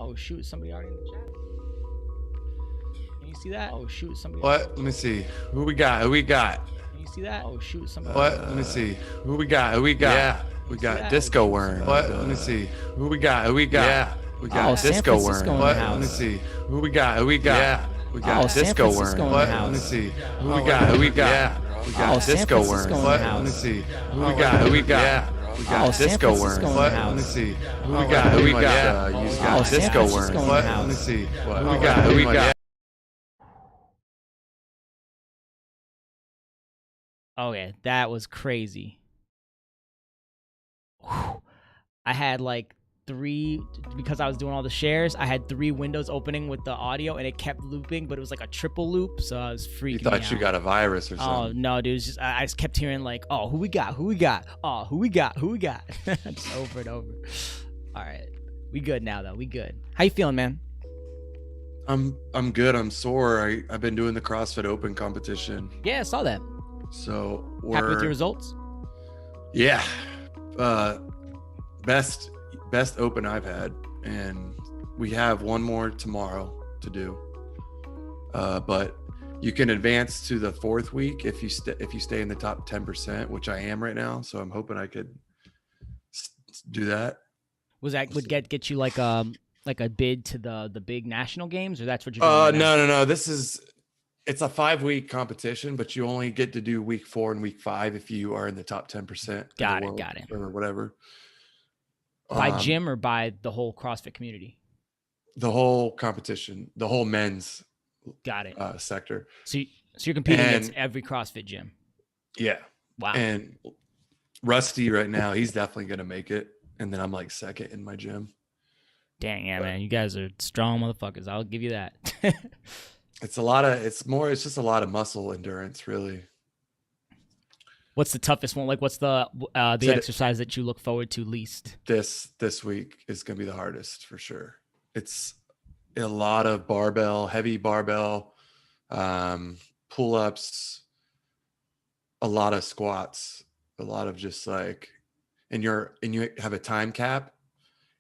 Oh shoot, somebody already in the chat. Can you see that? Oh shoot, somebody. What? Let me see. Who we got? Who we got? Can you see that? Oh shoot, somebody. What? Let me see. Who we got? Who we got? Yeah. We got Disco Worm. What? Let me see. Who we got? Who we got? Yeah. We got Disco Worm. What? Let me see. Who we got? Who we got? Yeah. We got Disco Worm. What? Let me see. Who we got? Who we got? Yeah. We got Disco Worm. What? Let me see. Who we got? Who we got? Yeah. We got Disco Worm. What? Let me see. Who we got? Who we got? You got Disco Worm. What? Let me see. Who we got? Who we got? Okay, that was crazy. Whew. I had like 3, because I was doing all the shares, I had 3 windows opening with the audio and it kept looping, but it was like a triple loop, so I was freaking out. You thought you got a virus or something. Oh no, dude, it was just I just kept hearing like, oh, who we got? Who we got? Oh, who we got? Who we got? Just over and over. All right. We good now though. We good. How you feeling, man? I'm good. I'm sore. I've been doing the CrossFit Open competition. Yeah, I saw that. So we're happy with your results? Yeah. Best open I've had, and we have one more tomorrow to do. But you can advance to the 4th week if you stay in the top 10%, which I am right now. So I'm hoping I could do that. Would get you like a bid to the big national games, or that's what you're doing? No. It's a 5-week competition, but you only get to do week 4 and week 5 if you are in the top 10%. Got it. Or whatever. By gym or by the whole CrossFit community? The whole competition, the whole men's. Got it. Sector. So you're competing against every CrossFit gym. Yeah. Wow. And Rusty right now, he's definitely gonna make it, and then I'm like 2nd in my gym. Dang, yeah, man, you guys are strong motherfuckers. I'll give you that. It's just a lot of muscle endurance, really. What's the toughest one? Like, what's the exercise that you look forward to least? This week is gonna be the hardest for sure. It's a lot of heavy barbell, pull-ups, a lot of squats, a lot of just like, and you have a time cap,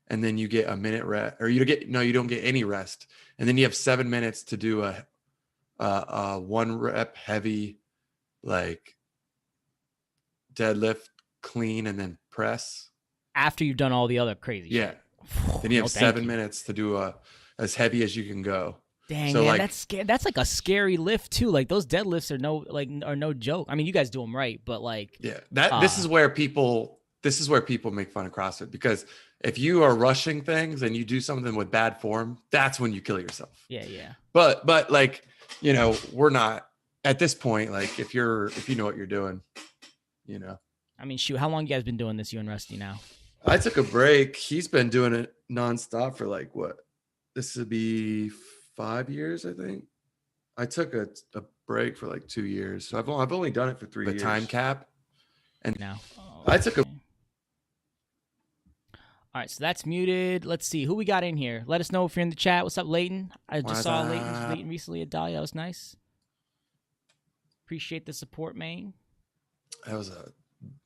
and then you get a minute rest, or you don't get any rest, and then you have 7 minutes to do a 1 rep heavy, like deadlift, clean, and then press. After you've done all the other crazy shit. Yeah. Then you have 7 minutes to do as heavy as you can go. Dang, so man, that's like a scary lift too. Like those deadlifts are no joke. I mean, you guys do them right, but like, yeah, this is where people make fun of CrossFit, because if you are rushing things and you do something with bad form, that's when you kill yourself. Yeah. But like, we're not at this point. Like if you know what you're doing, I mean, shoot, how long you guys been doing this, you and Rusty now? I took a break. He's been doing it nonstop for like what? This would be 5 years, I think. I took a break for like 2 years. So I've only done it for 3 years. The time cap. And now I took a. All right, so that's muted. Let's see who we got in here. Let us know if you're in the chat. What's up, Leighton? I just saw Leighton recently at Dahlia. That was nice. Appreciate the support, man.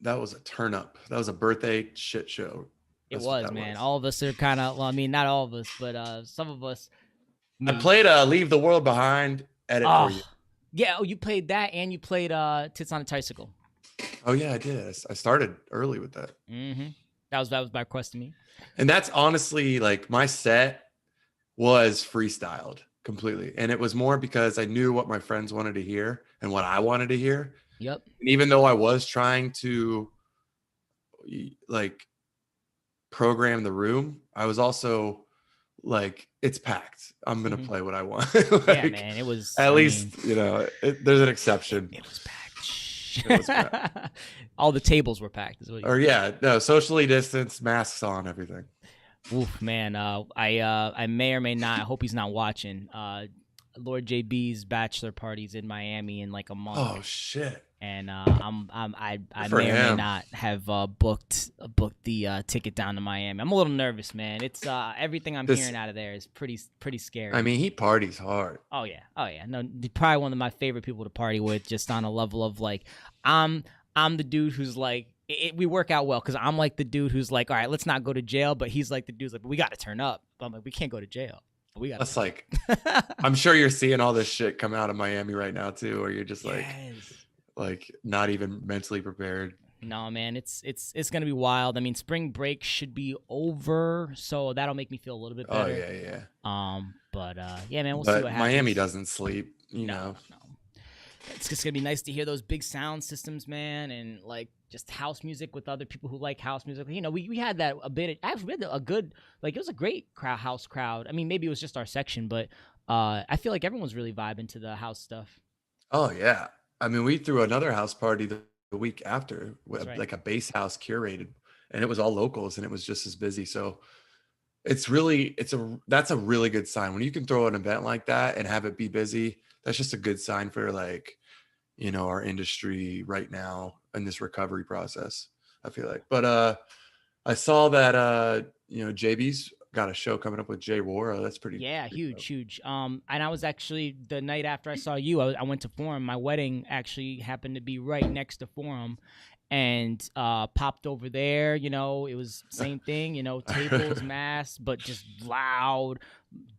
That was a turn up. That was a birthday shit show. It was, man. All of us are kind of, well, I mean, not all of us, but some of us. I played Leave the World Behind edit for you. Yeah, you played that, and you played Tits on a Tricycle. Oh yeah, I did. I started early with that. Mm-hmm. That was by request to me. And that's honestly, like, my set was freestyled completely. And it was more because I knew what my friends wanted to hear and what I wanted to hear. Yep. And even though I was trying to like program the room, I was also like, it's packed. I'm going to play what I want. Like, yeah, man. It was at least, there's an exception. It was packed. All the tables were packed. Socially distanced, masks on, everything. Oof, man. I may or may not. I hope he's not watching. Lord JB's bachelor party's in Miami in like a month. Oh shit! And I may or may not have booked the ticket down to Miami. I'm a little nervous, man. It's everything I'm hearing out of there is pretty scary. I mean, he parties hard. Oh yeah. No, probably one of my favorite people to party with, just on a level of like, I'm the dude who's like we work out well because I'm like the dude who's like, all right, let's not go to jail, but he's like the dude's like, we got to turn up. But I'm like, we can't go to jail. But we got. That's like, I'm sure you're seeing all this shit come out of Miami right now too, where you're just like not even mentally prepared. No, man, it's gonna be wild. I mean, spring break should be over, so that'll make me feel a little bit better. Oh yeah. But yeah, man, we'll see what happens. Miami doesn't sleep, you know. No. It's just gonna be nice to hear those big sound systems, man, and like just house music with other people who like house music. You know, we had that a bit. Actually, we had a good, like, it was a great house crowd. I mean, maybe it was just our section, but I feel like everyone's really vibing to the house stuff. Oh yeah, I mean, we threw another house party the week after, like a bass house curated, and it was all locals, and it was just as busy. So that's a really good sign when you can throw an event like that and have it be busy. That's just a good sign for, like, you know, our industry right now in this recovery process, I feel like. But I saw that you know, JB's got a show coming up with Jay Wara. That's pretty huge. And I was actually, the night after I saw you, I went to Forum. My wedding actually happened to be right next to Forum, and popped over there. You know, it was same thing, you know, tables, mass, but just loud,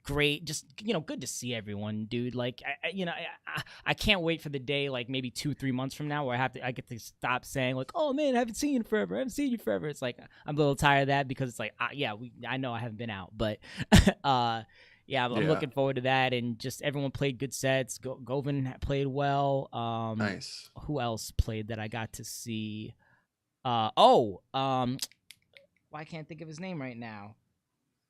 great, just, you know, good to see everyone, dude. Like, I can't wait for the day, like maybe 2-3 months from now, where I get to stop saying like, oh man, I haven't seen you forever. It's like, I'm a little tired of that, because it's like, I know I haven't been out, but I'm looking forward to that. And just everyone played good sets. Govin played well. Nice. Who else played that I got to see? Why I can't think of his name right now.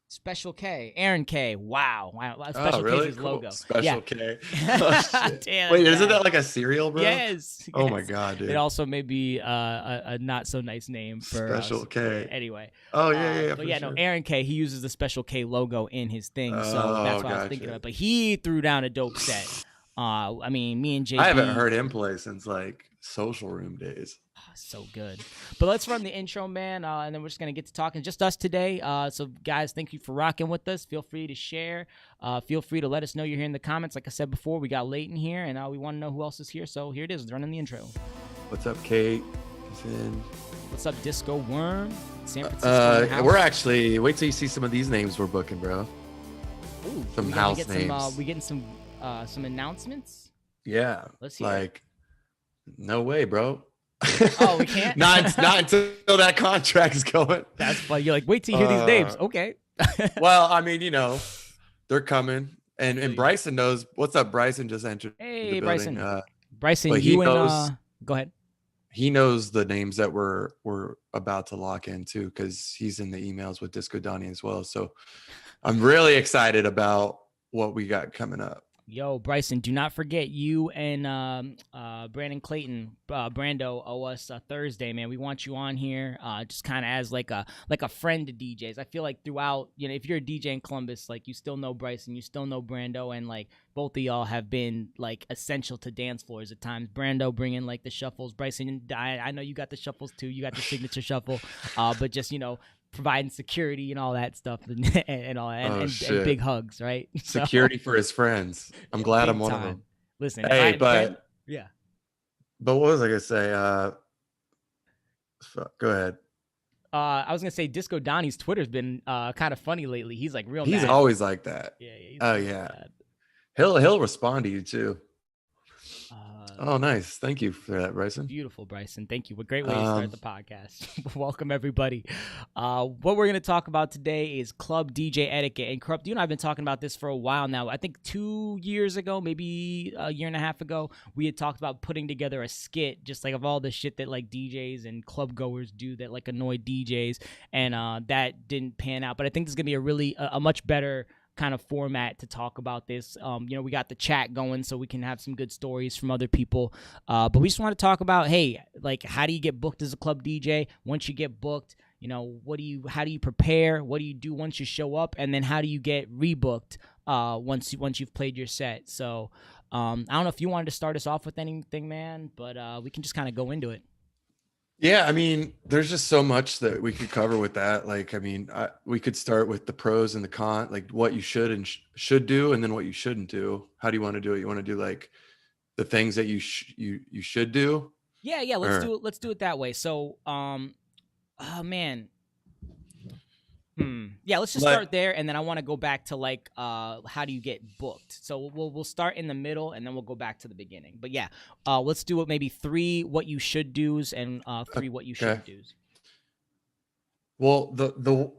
Special K, Aaron K. Wow. Special K is his logo. Special K. Oh, damn. Wait, isn't that like a cereal, bro? Yes. Oh my god, dude. It also may be a not so nice name for Special K. Anyway. Oh yeah. But yeah, sure. No, Aaron K. He uses the Special K logo in his thing, so that's what I was thinking of. But he threw down a dope set. I mean, me and JB. I haven't heard him play since like Social Room days. So good. But let's run the intro, man, and then we're just going to get to talking. Just us today. So, guys, thank you for rocking with us. Feel free to share. Feel free to let us know you're here in the comments. Like I said before, we got Leighton here, and we want to know who else is here. So here it is, running the intro. What's up, Kate? What's up, Disco Worm? San Francisco. We're actually, wait till you see some of these names we're booking, bro. Ooh, some house names. We getting some announcements? Yeah. Let's hear like, no way, bro. Oh, we can't? not until that contract's going. That's funny. You're like, wait till you hear these names. Okay. Well, I mean, you know, they're coming. And Bryson knows. What's up, Bryson? Just entered the building. Bryson, you knows, go ahead. He knows the names that we're about to lock in, too, because he's in the emails with Disco Donnie as well. So I'm really excited about what we got coming up. Yo, Bryson, do not forget you and Brandon Clayton, Brando, owe us a Thursday, man. We want you on here, just kind of as like a friend to DJs. I feel like throughout, you know, if you're a DJ in Columbus, like, you still know Bryson, you still know Brando, and like both of y'all have been like essential to dance floors at times. Brando bringing like the shuffles, Bryson, I know you got the shuffles too. You got the signature shuffle, but just, you know, providing security and all that stuff and all that, and big hugs, right? Security for his friends. I'm glad I'm one of them. Listen, hey, but what was I gonna say? Go ahead. I was gonna say Disco Donnie's Twitter's been kind of funny lately. He's like real. He's mad. Always like that. Yeah. Bad. He'll respond to you too. Oh, nice. Thank you for that, Bryson. Beautiful, Bryson. Thank you. A great way to start the podcast. Welcome, everybody. What we're going to talk about today is Club DJ Etiquette. And Corrupt, you and I have been talking about this for a while now. I think 2 years ago, maybe a year and a half ago, we had talked about putting together a skit, just like of all the shit that like DJs and club goers do that like annoy DJs. And that didn't pan out. But I think this is going to be a much better kind of format to talk about this. You know, we got the chat going so we can have some good stories from other people, but we just want to talk about, hey, like, how do you get booked as a club DJ? Once you get booked, you know, how do you prepare? What do you do once you show up? And then how do you get rebooked once you've played your set? So I don't know if you wanted to start us off with anything, man, but we can just kind of go into it. Yeah, I mean, there's just so much that we could cover with that. Like, I mean, we could start with the pros and the cons, like what you should and should do, and then what you shouldn't do. How do you want to do it? You want to do like the things that you should do, Yeah. Let's do it that way. So, oh man. Yeah, let's just start there, and then I want to go back to like how do you get booked. So we'll start in the middle, and then we'll go back to the beginning. But yeah, let's do it. Maybe 3 what you should do's and 3 what you shouldn't do's. Well, the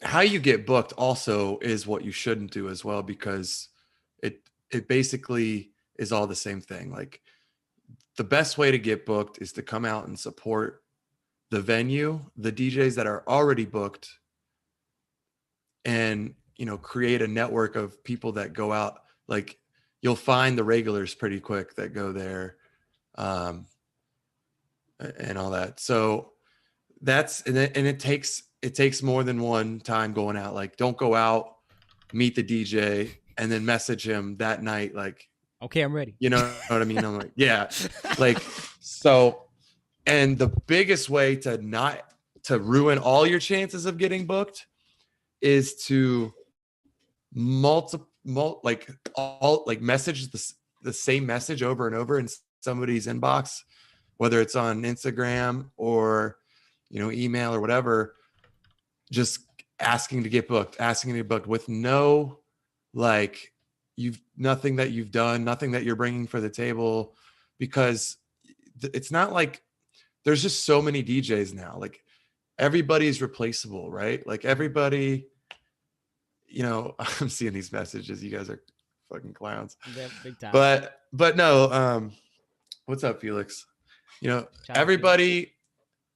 how you get booked also is what you shouldn't do as well, because it basically is all the same thing. Like, the best way to get booked is to come out and support the venue, the DJs that are already booked, and, you know, create a network of people that go out. Like, you'll find the regulars pretty quick that go there, and all that. So it takes more than one time going out. Like, don't go out, meet the DJ, and then message him that night, like, okay, I'm ready. You know what I mean? I'm like, yeah. Like, so, and the biggest way to ruin all your chances of getting booked is to message the same message over and over in somebody's inbox, whether it's on Instagram or, you know, email or whatever, just asking to get booked with no, like, nothing that you've done, nothing that you're bringing for the table, because it's not like there's just so many DJs now. Like, everybody's replaceable, right? Like, everybody, you know, I'm seeing these messages. You guys are fucking clowns. Yeah, big time. But no, what's up, Felix? You know, everybody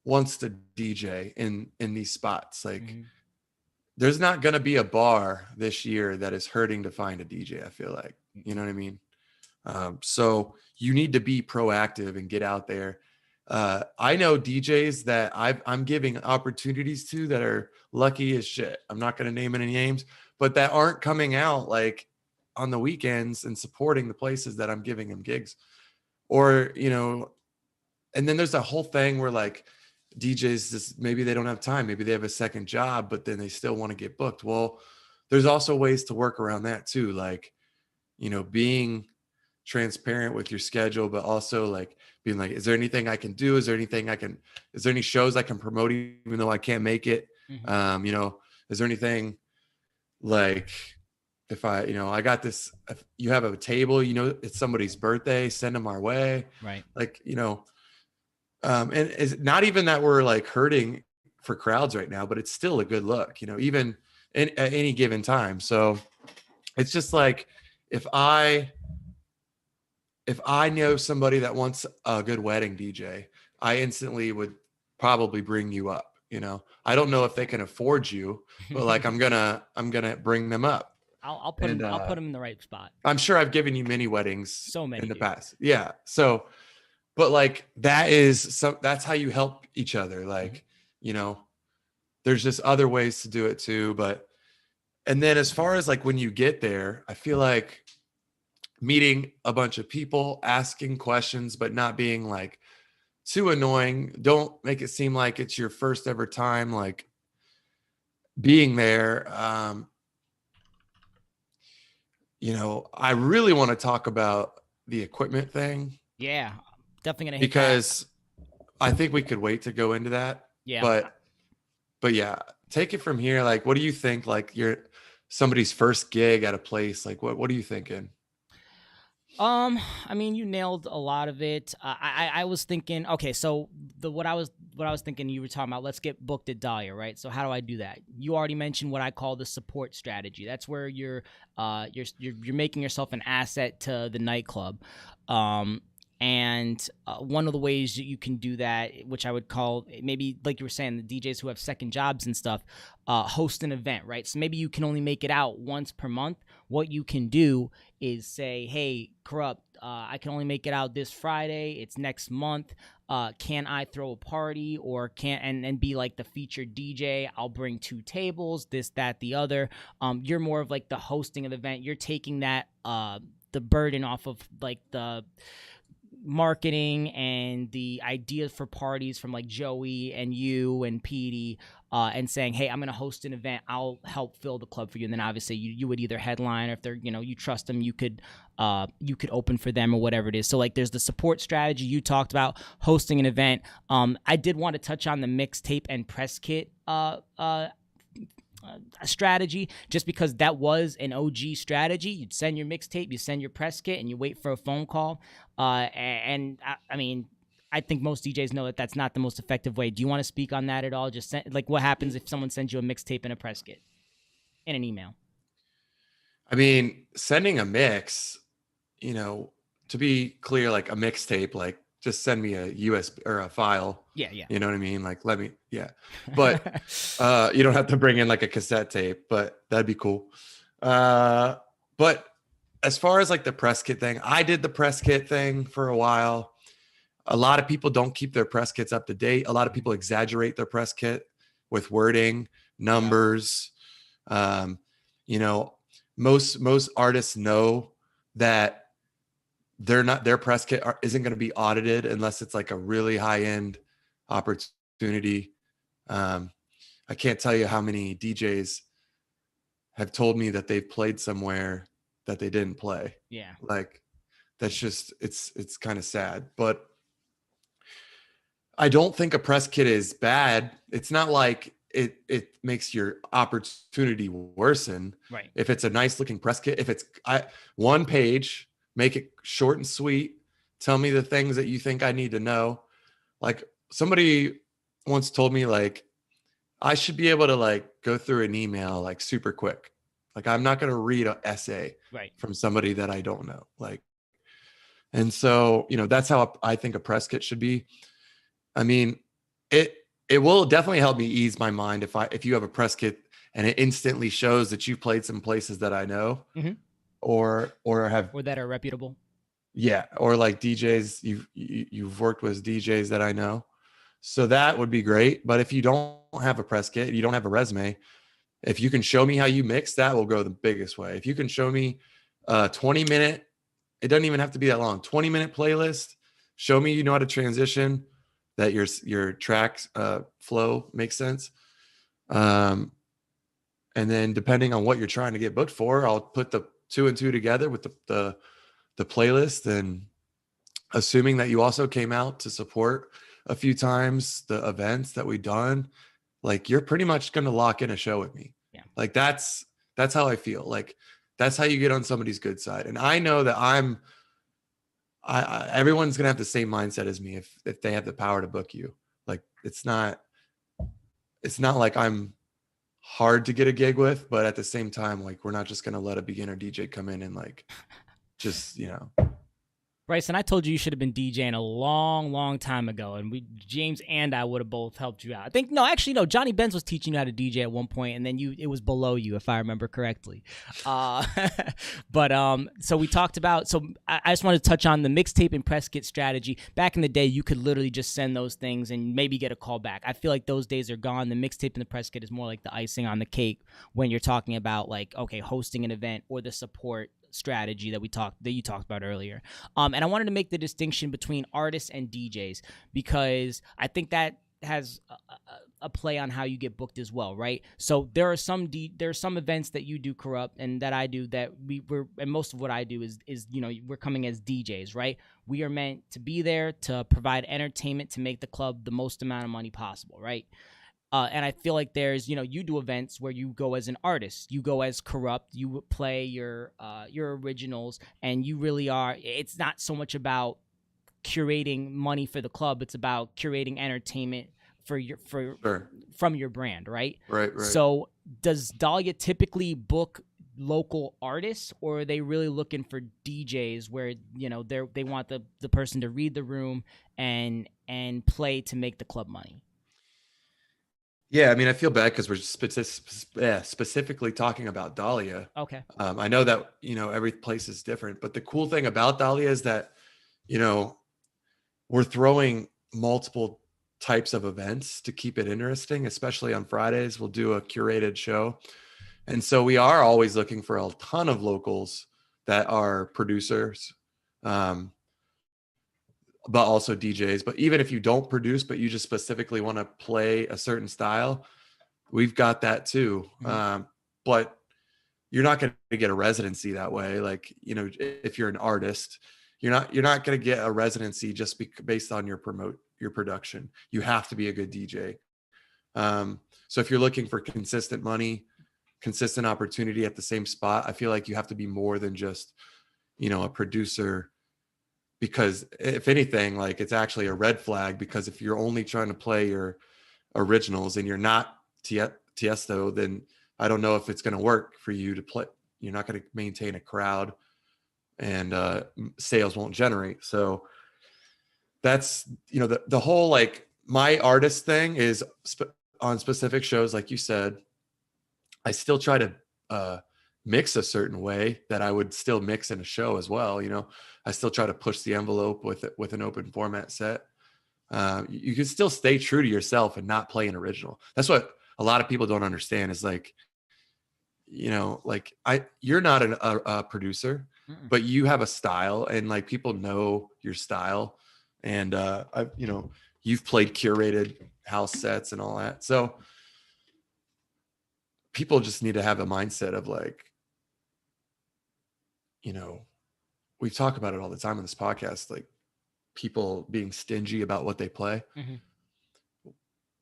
wants to DJ in these spots. Like, there's not going to be a bar this year that is hurting to find a DJ, I feel like. You know what I mean? So you need to be proactive and get out there. I know DJs that I'm giving opportunities to that are lucky as shit. I'm not going to name any names, but that aren't coming out like on the weekends and supporting the places that I'm giving them gigs. Or, you know, and then there's a whole thing where, like, DJs just, maybe they don't have time, maybe they have a second job, but then they still want to get booked. Well, there's also ways to work around that too. Like, you know, being transparent with your schedule, but also like being like, is there anything I can do? Is there any shows I can promote even though I can't make it? You know, is there anything, like, if I got this, if you have a table, you know, it's somebody's birthday, send them our way. Right. Like, you know, and it's not even that we're like hurting for crowds right now, but it's still a good look, you know, even at any given time. So it's just like, if I know somebody that wants a good wedding DJ, I instantly would probably bring you up. You know, I don't know if they can afford you, but like, I'm gonna bring them up. I'll put them in the right spot. I'm sure I've given you many weddings, so many in the past. Yeah. So, but like, that's how you help each other. Like, you know, there's just other ways to do it too. And then as far as like when you get there, I feel like meeting a bunch of people, asking questions, but not being like too annoying. Don't make it seem like it's your first ever time, like, being there. You know, I really want to talk about the equipment thing. Yeah, definitely gonna hit because I think we could wait to go into that. Yeah. But yeah, take it from here. Like, what do you think? Like, somebody's first gig at a place. Like, what are you thinking? I mean, you nailed a lot of it. I was thinking, okay, so what I was thinking, you were talking about, let's get booked at Dahlia, right? So how do I do that? You already mentioned what I call the support strategy. That's where you're making yourself an asset to the nightclub. And one of the ways that you can do that, which I would call, maybe like you were saying, the DJs who have second jobs and stuff, host an event, right? So maybe you can only make it out once per month. What you can do is say, hey, Corrupt, I can only make it out this Friday. It's next month. Can I throw a party, or and be like the featured DJ? I'll bring 2 tables, this, that, the other. You're more of like the hosting of the event. You're taking that the burden off of like the marketing and the ideas for parties from like Joey and you and Petey, and saying, hey, I'm going to host an event. I'll help fill the club for you. And then obviously you would either headline, or if they're, you trust them, you could open for them or whatever it is. So like there's the support strategy you talked about, hosting an event. I did want to touch on the mixtape and press kit strategy, just because that was an OG strategy. You'd send your mixtape, you send your press kit, and you wait for a phone call. And I mean, I think most DJs know that that's not the most effective way. Do you want to speak on that at all? Just like what happens if someone sends you a mixtape and a press kit in an email? I mean, sending a mix, to be clear, like a mixtape, like just send me a USB or a file. Yeah. You know what I mean? Like, let me, yeah. But you don't have to bring in like a cassette tape, but that'd be cool. But as far as like the press kit thing, I did the press kit thing for a while. A lot of people don't keep their press kits up to date. A lot of people exaggerate their press kit with wording, numbers. Most artists know that their press kit isn't going to be audited unless it's like a really high end opportunity. I can't tell you how many DJs have told me that they've played somewhere that they didn't play. Yeah. Like that's just, it's kind of sad, but I don't think a press kit is bad. It's not like it makes your opportunity worsen. Right. If it's a nice looking press kit, if it's one page, make it short and sweet. Tell me the things that you think I need to know. Like somebody once told me, like, I should be able to like go through an email like super quick. Like I'm not going to read an essay from somebody that I don't know. Like, and so, that's how I think a press kit should be. I mean, it will definitely help me ease my mind if you have a press kit and it instantly shows that you've played some places that I know, or that are reputable. Yeah, or like DJs you've worked with DJs that I know. So that would be great. But if you don't have a press kit, you don't have a resume, if you can show me how you mix, that will go the biggest way. If you can show me a 20-minute, it doesn't even have to be that long, 20-minute playlist, show me you know how to transition, that your track flow makes sense. And then depending on what you're trying to get booked for, I'll put the 2 and 2 together with the playlist. And assuming that you also came out to support a few times the events that we've done, like you're pretty much going to lock in a show with me. Yeah. Like that's how I feel. Like that's how you get on somebody's good side. And I know that everyone's going to have the same mindset as me if they have the power to book you. Like it's not like I'm hard to get a gig with, but at the same time, like we're not just going to let a beginner DJ come in and like, just, Bryson, I told you should have been DJing a long, long time ago, and James and I would have both helped you out. I think, no, Johnny Benz was teaching you how to DJ at one point, and then it was below you, if I remember correctly. But so we talked about, so I just wanted to touch on the mixtape and press kit strategy. Back in the day, you could literally just send those things and maybe get a call back. I feel like those days are gone. The mixtape and the press kit is more like the icing on the cake when you're talking about like, okay, hosting an event or the support strategy that you talked about earlier. And I wanted to make the distinction between artists and DJs, because I think that has a play on how you get booked as well, right? So there are some events that you do, Corrupt, and that I do, that and most of what I do is we're coming as DJs, right? We are meant to be there to provide entertainment, to make the club the most amount of money possible, right? And I feel like there's, you do events where you go as an artist, you go as Corrupt, you play your originals, and you really are. It's not so much about curating money for the club; it's about curating entertainment from your brand, right? Right. So, does Dahlia typically book local artists, or are they really looking for DJs where they want the person to read the room and play to make the club money? Yeah, I mean, I feel bad because we're specifically talking about Dahlia. Okay. I know that, every place is different, but the cool thing about Dahlia is that, we're throwing multiple types of events to keep it interesting, especially on Fridays. We'll do a curated show. And so we are always looking for a ton of locals that are producers. but also DJs. But even if you don't produce, but you just specifically want to play a certain style, we've got that too. But you're not going to get a residency that way. Like, you know, if you're an artist, you're not going to get a residency just based on your production. You have to be a good DJ. So if you're looking for consistent money, consistent opportunity at the same spot, I feel like you have to be more than just, you know, a producer, because if anything, like, it's actually a red flag, because if you're only trying to play your originals and you're not Tiesto, then I don't know if it's going to work for you to play. You're not going to maintain a crowd, and sales won't generate. So that's, you know, the whole, like, my artist thing is on specific shows, like you said, I still try to mix a certain way that I would still mix in a show as well. You know, I still try to push the envelope with an open format set. You can still stay true to yourself and not play an original. That's what a lot of people don't understand, is like, you know, like, you're not a producer, but you have a style, and like, people know your style. And you know, you've played curated house sets and all that. So people just need to have a mindset of, like, you know, we talk about it all the time on this podcast, like, people being stingy about what they play.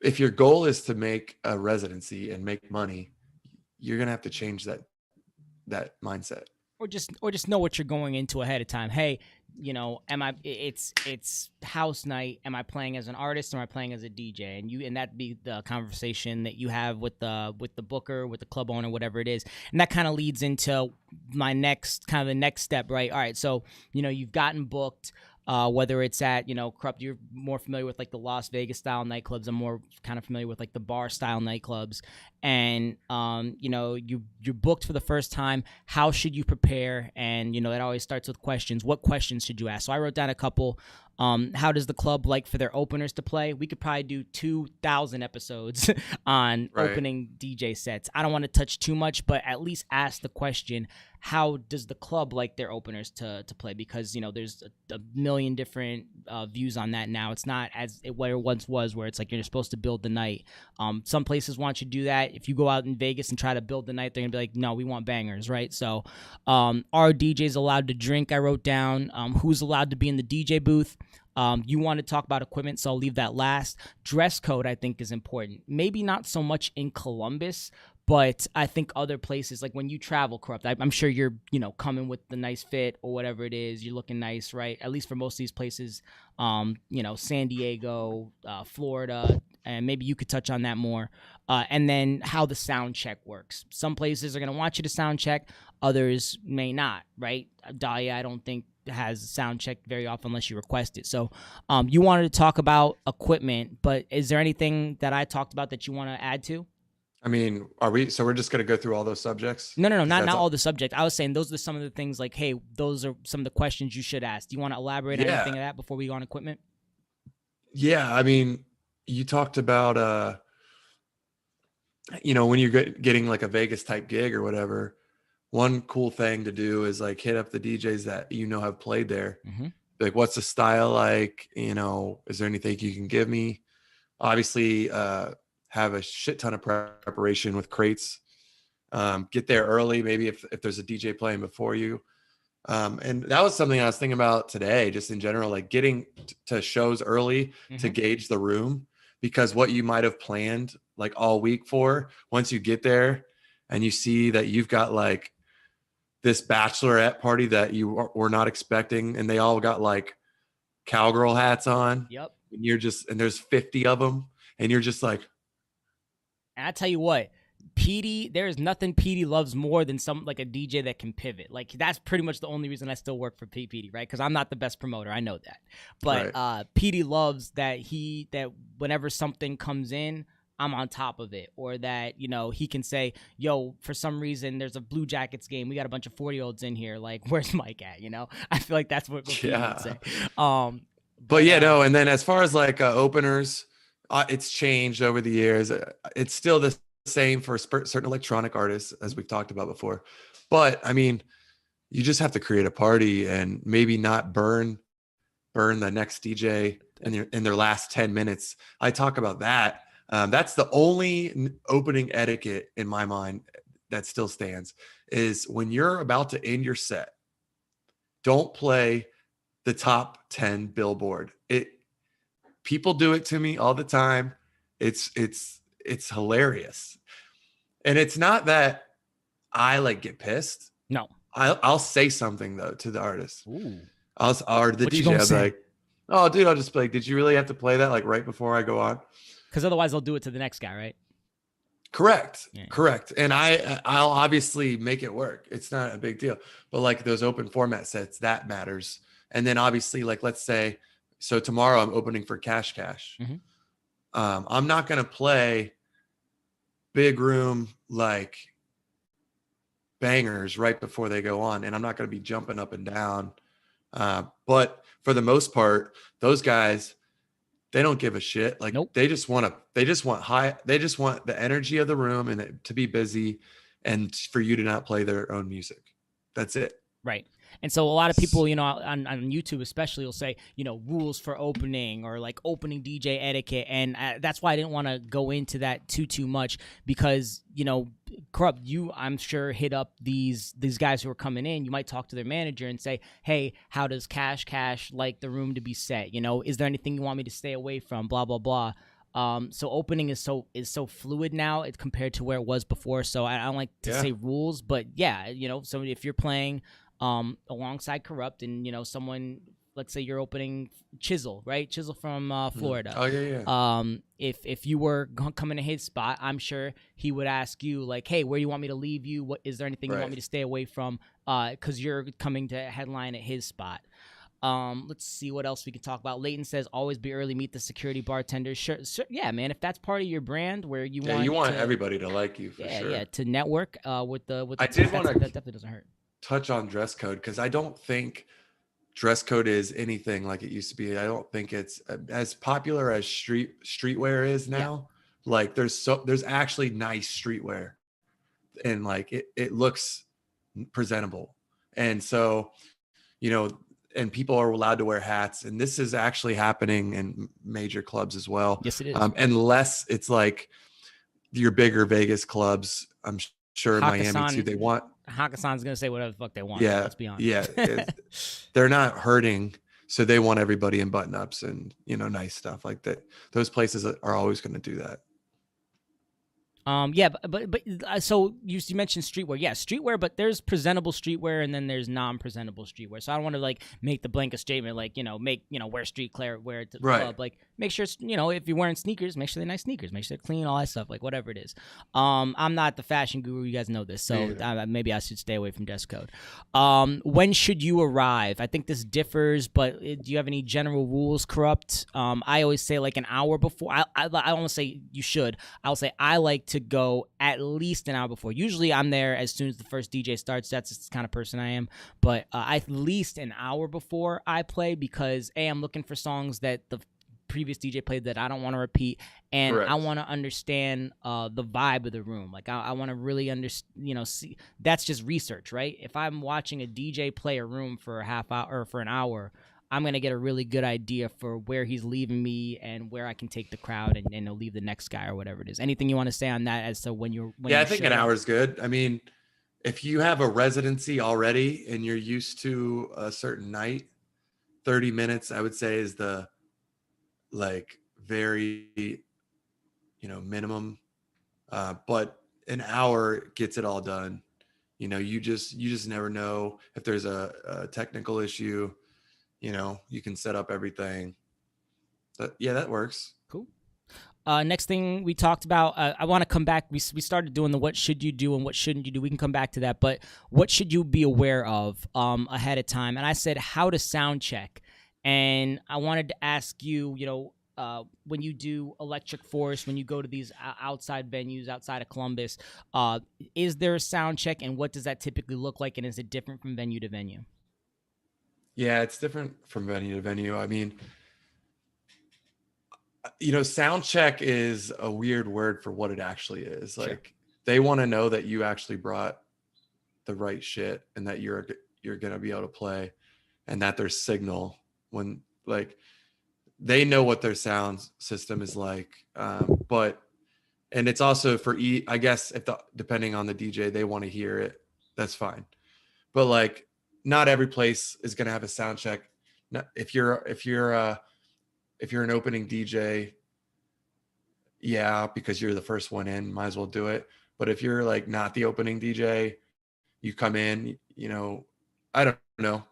If your goal is to make a residency and make money, you're going to have to change that mindset. Or just know what you're going into ahead of time. Hey, you know, it's house night. Am I playing as an artist, or am I playing as a DJ? And that be the conversation that you have with the booker, with the club owner, whatever it is. And that kind of leads into the next step, right? All right, so, you know, you've gotten booked. Whether it's at, you know, Corrupt, you're more familiar with like the Las Vegas style nightclubs. I'm more kind of familiar with like the bar style nightclubs. And, you know, you're booked for the first time. How should you prepare? And, you know, it always starts with questions. What questions should you ask? So I wrote down a couple. How does the club like for their openers to play? We could probably do 2,000 episodes on opening DJ sets. I don't want to touch too much, but at least ask the question, how does the club like their openers to play? Because, you know, there's a million different views on that now. It's not what it once was, where it's like you're supposed to build the night. Some places want you to do that. If you go out in Vegas and try to build the night, they're going to be like, no, we want bangers, right? So are DJs allowed to drink? I wrote down who's allowed to be in the DJ booth. You want to talk about equipment, so I'll leave that last. Dress code, I think, is important. Maybe not so much in Columbus, but I think other places, like when you travel, Corrupt, I'm sure you're, you know, coming with the nice fit or whatever it is. You're looking nice, right? At least for most of these places, you know, San Diego, Florida, and maybe you could touch on that more. And then how the sound check works. Some places are going to want you to sound check. Others may not, right? Dahlia, I don't think has sound check very often unless you request it. So you wanted to talk about equipment, but is there anything that I talked about that you want to add to? I mean, so we're just going to go through all those subjects? No, not all the subjects. I was saying those are some of the things, like, hey, those are some of the questions you should ask. Do you want to elaborate on anything of that before we go on equipment? Yeah, I mean, you talked about, you know, when you're getting like a Vegas type gig or whatever, one cool thing to do is like hit up the DJs that, you know, have played there. Like, what's the style like? You know, is there anything you can give me? Obviously, have a shit ton of preparation with crates. Get there early, maybe if there's a DJ playing before you. And that was something I was thinking about today, just in general, like getting to shows early to gauge the room, because what you might have planned like all week for, once you get there and you see that you've got like this bachelorette party that you were not expecting, and they all got like cowgirl hats on. Yep. And there's 50 of them, and you're just like, and I tell you what, Petey, there is nothing Petey loves more than like a DJ that can pivot. Like, that's pretty much the only reason I still work for Petey, right? Because I'm not the best promoter, I know that. But Petey loves that whenever something comes in, I'm on top of it. Or that, you know, he can say, yo, for some reason, there's a Blue Jackets game. We got a bunch of 40-year-olds in here. Like, where's Mike at, you know? I feel like that's what Petey would say. But yeah, no. And then as far as like openers, it's changed over the years. It's still the same for certain electronic artists, as we've talked about before. But I mean, you just have to create a party and maybe not burn burn the next DJ in their last 10 minutes. I talk about that. That's the only opening etiquette in my mind that still stands, is when you're about to end your set, don't play the top 10 Billboard. People do it to me all the time. It's hilarious. And it's not that I like get pissed. No. I'll say something though to the artist. Ooh. Or the DJ. I'll be like, oh dude, I'll just be like, did you really have to play that like right before I go on? Because otherwise they'll do it to the next guy, right? Correct. Yeah. Correct. And I'll obviously make it work. It's not a big deal. But like those open format sets, that matters. And then obviously, like, let's say, so tomorrow I'm opening for Cash Cash. Mm-hmm. I'm not going to play big room, like bangers right before they go on. And I'm not going to be jumping up and down. But for the most part, those guys, they don't give a shit. Like nope. they just want the energy of the room and it to be busy and for you to not play their own music. That's it. Right. And so a lot of people, on YouTube especially, will say, rules for opening or like opening DJ etiquette. And that's why I didn't want to go into that too much because, Corrupt, you, I'm sure, hit up these guys who are coming in. You might talk to their manager and say, hey, how does Cash like the room to be set? Is there anything you want me to stay away from? Blah, blah, blah. So opening is so fluid now compared to where it was before. So I don't like to say rules, but yeah, so if you're playing alongside Corrupt and someone, let's say you're opening Chisel, right? Chisel from Florida. Oh yeah. If you were coming to his spot, I'm sure he would ask you like, hey, where do you want me to leave you? What is there anything you want me to stay away from? Because you're coming to headline at his spot. Let's see what else we can talk about. Leighton says, always be early, meet the security bartender. Sure, yeah, man. If that's part of your brand where you want everybody to like you, for sure. Yeah, to network with the I did want to that definitely doesn't hurt. Touch on dress code because I don't think dress code is anything like it used to be. I don't think it's as popular as streetwear is now. Yeah. Like there's actually nice streetwear and like it looks presentable. And so, and people are allowed to wear hats, and this is actually happening in major clubs as well. Yes, it is. Unless it's like your bigger Vegas clubs, I'm sure in Miami too, they want. Hakkasan's gonna say whatever the fuck they want. Yeah, let's be honest. Yeah, they're not hurting, so they want everybody in button-ups and nice stuff like that. Those places are always going to do that. Yeah, but so you mentioned streetwear. Yeah, streetwear, but there's presentable streetwear and then there's non-presentable streetwear. So I don't want to like make the blanket statement like, wear wear it to the club. Like make sure, if you're wearing sneakers, make sure they're nice sneakers, make sure they're clean, all that stuff, like whatever it is. I'm not the fashion guru, you guys know this, so maybe I should stay away from dress code. When should you arrive? I think this differs, but do you have any general rules, Corrupt? I always say like an hour before. I don't say you should. I'll say I like to go at least an hour before. Usually I'm there as soon as the first DJ starts. That's the kind of person I am. But at least an hour before I play because I'm looking for songs that the previous DJ played that I don't want to repeat, and Correct. I want to understand the vibe of the room. Like I want to really see. That's just research, right? If I'm watching a DJ play a room for a half hour or for an hour, I'm going to get a really good idea for where he's leaving me and where I can take the crowd and leave the next guy or whatever it is. Anything you want to say on that as to when you're I think an hour is good. I mean, if you have a residency already and you're used to a certain night, 30 minutes, I would say is the like very, minimum. But an hour gets it all done. You just never know if there's a technical issue. You can set up everything. But yeah, that works. Cool. Next thing we talked about, I want to come back. We started doing the what should you do and what shouldn't you do. We can come back to that. But what should you be aware of ahead of time? And I said how to sound check. And I wanted to ask you, when you do Electric Forest, when you go to these outside venues outside of Columbus, is there a sound check and what does that typically look like? And is it different from venue to venue? Yeah, it's different from venue to venue. I mean, sound check is a weird word for what it actually is. Sure. Like they want to know that you actually brought the right shit and that you're going to be able to play and that there's signal when like they know what their sound system is like. And it's also for I guess depending on the DJ, they want to hear it. That's fine. But like not every place is going to have a sound check. If you're an opening DJ, yeah, because you're the first one in, might as well do it. But if you're like not the opening DJ, you come in, I don't know.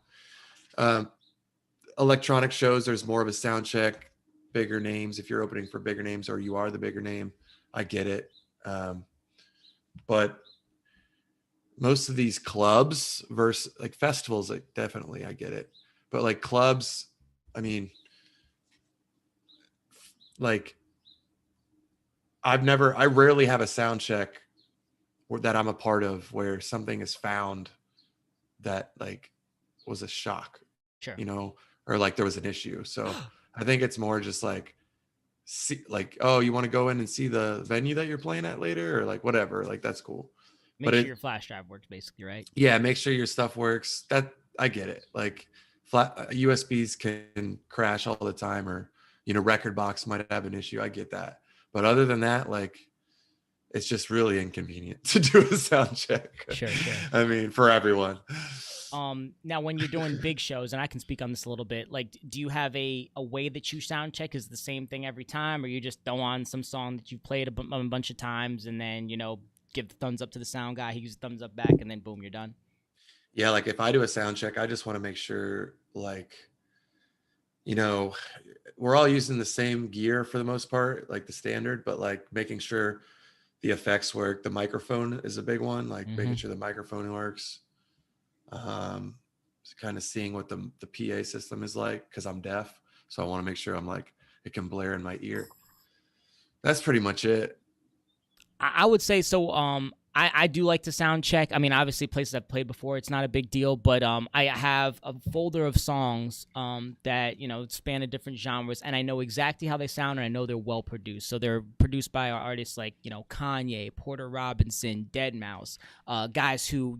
Electronic shows, there's more of a sound check, bigger names. If you're opening for bigger names or you are the bigger name, I get it. But most of these clubs versus like festivals, like definitely I get it. But like clubs, I mean, like I rarely have a sound check that I'm a part of where something is found that like was a shock, sure, or like there was an issue. So I think it's more just like, oh, you want to go in and see the venue that you're playing at later, or like whatever, like that's cool. Make sure your flash drive works, basically, right? Yeah, make sure your stuff works. That I get it. Like USBs can crash all the time, or record box might have an issue. I get that. But other than that, like it's just really inconvenient to do a sound check. Sure. I mean, for everyone. Now when you're doing big shows, and I can speak on this a little bit, like, do you have a way that you sound check? Is it the same thing every time, or you just throw on some song that you've played a bunch of times and then, give the thumbs up to the sound guy, he gives a thumbs up back, and then boom, you're done? Yeah, like if I do a sound check, I just want to make sure, like, we're all using the same gear for the most part, like the standard, but like making sure the effects work. The microphone is a big one, like making sure the microphone works. Kind of seeing what the PA system is like, because I'm deaf, so I want to make sure I'm like it can blare in my ear. That's pretty much it. I would say so. I do like to sound check. I mean, obviously places I've played before, it's not a big deal, but I have a folder of songs that span the different genres, and I know exactly how they sound, and I know they're well produced. So they're produced by artists like Kanye, Porter Robinson, Deadmau5, guys who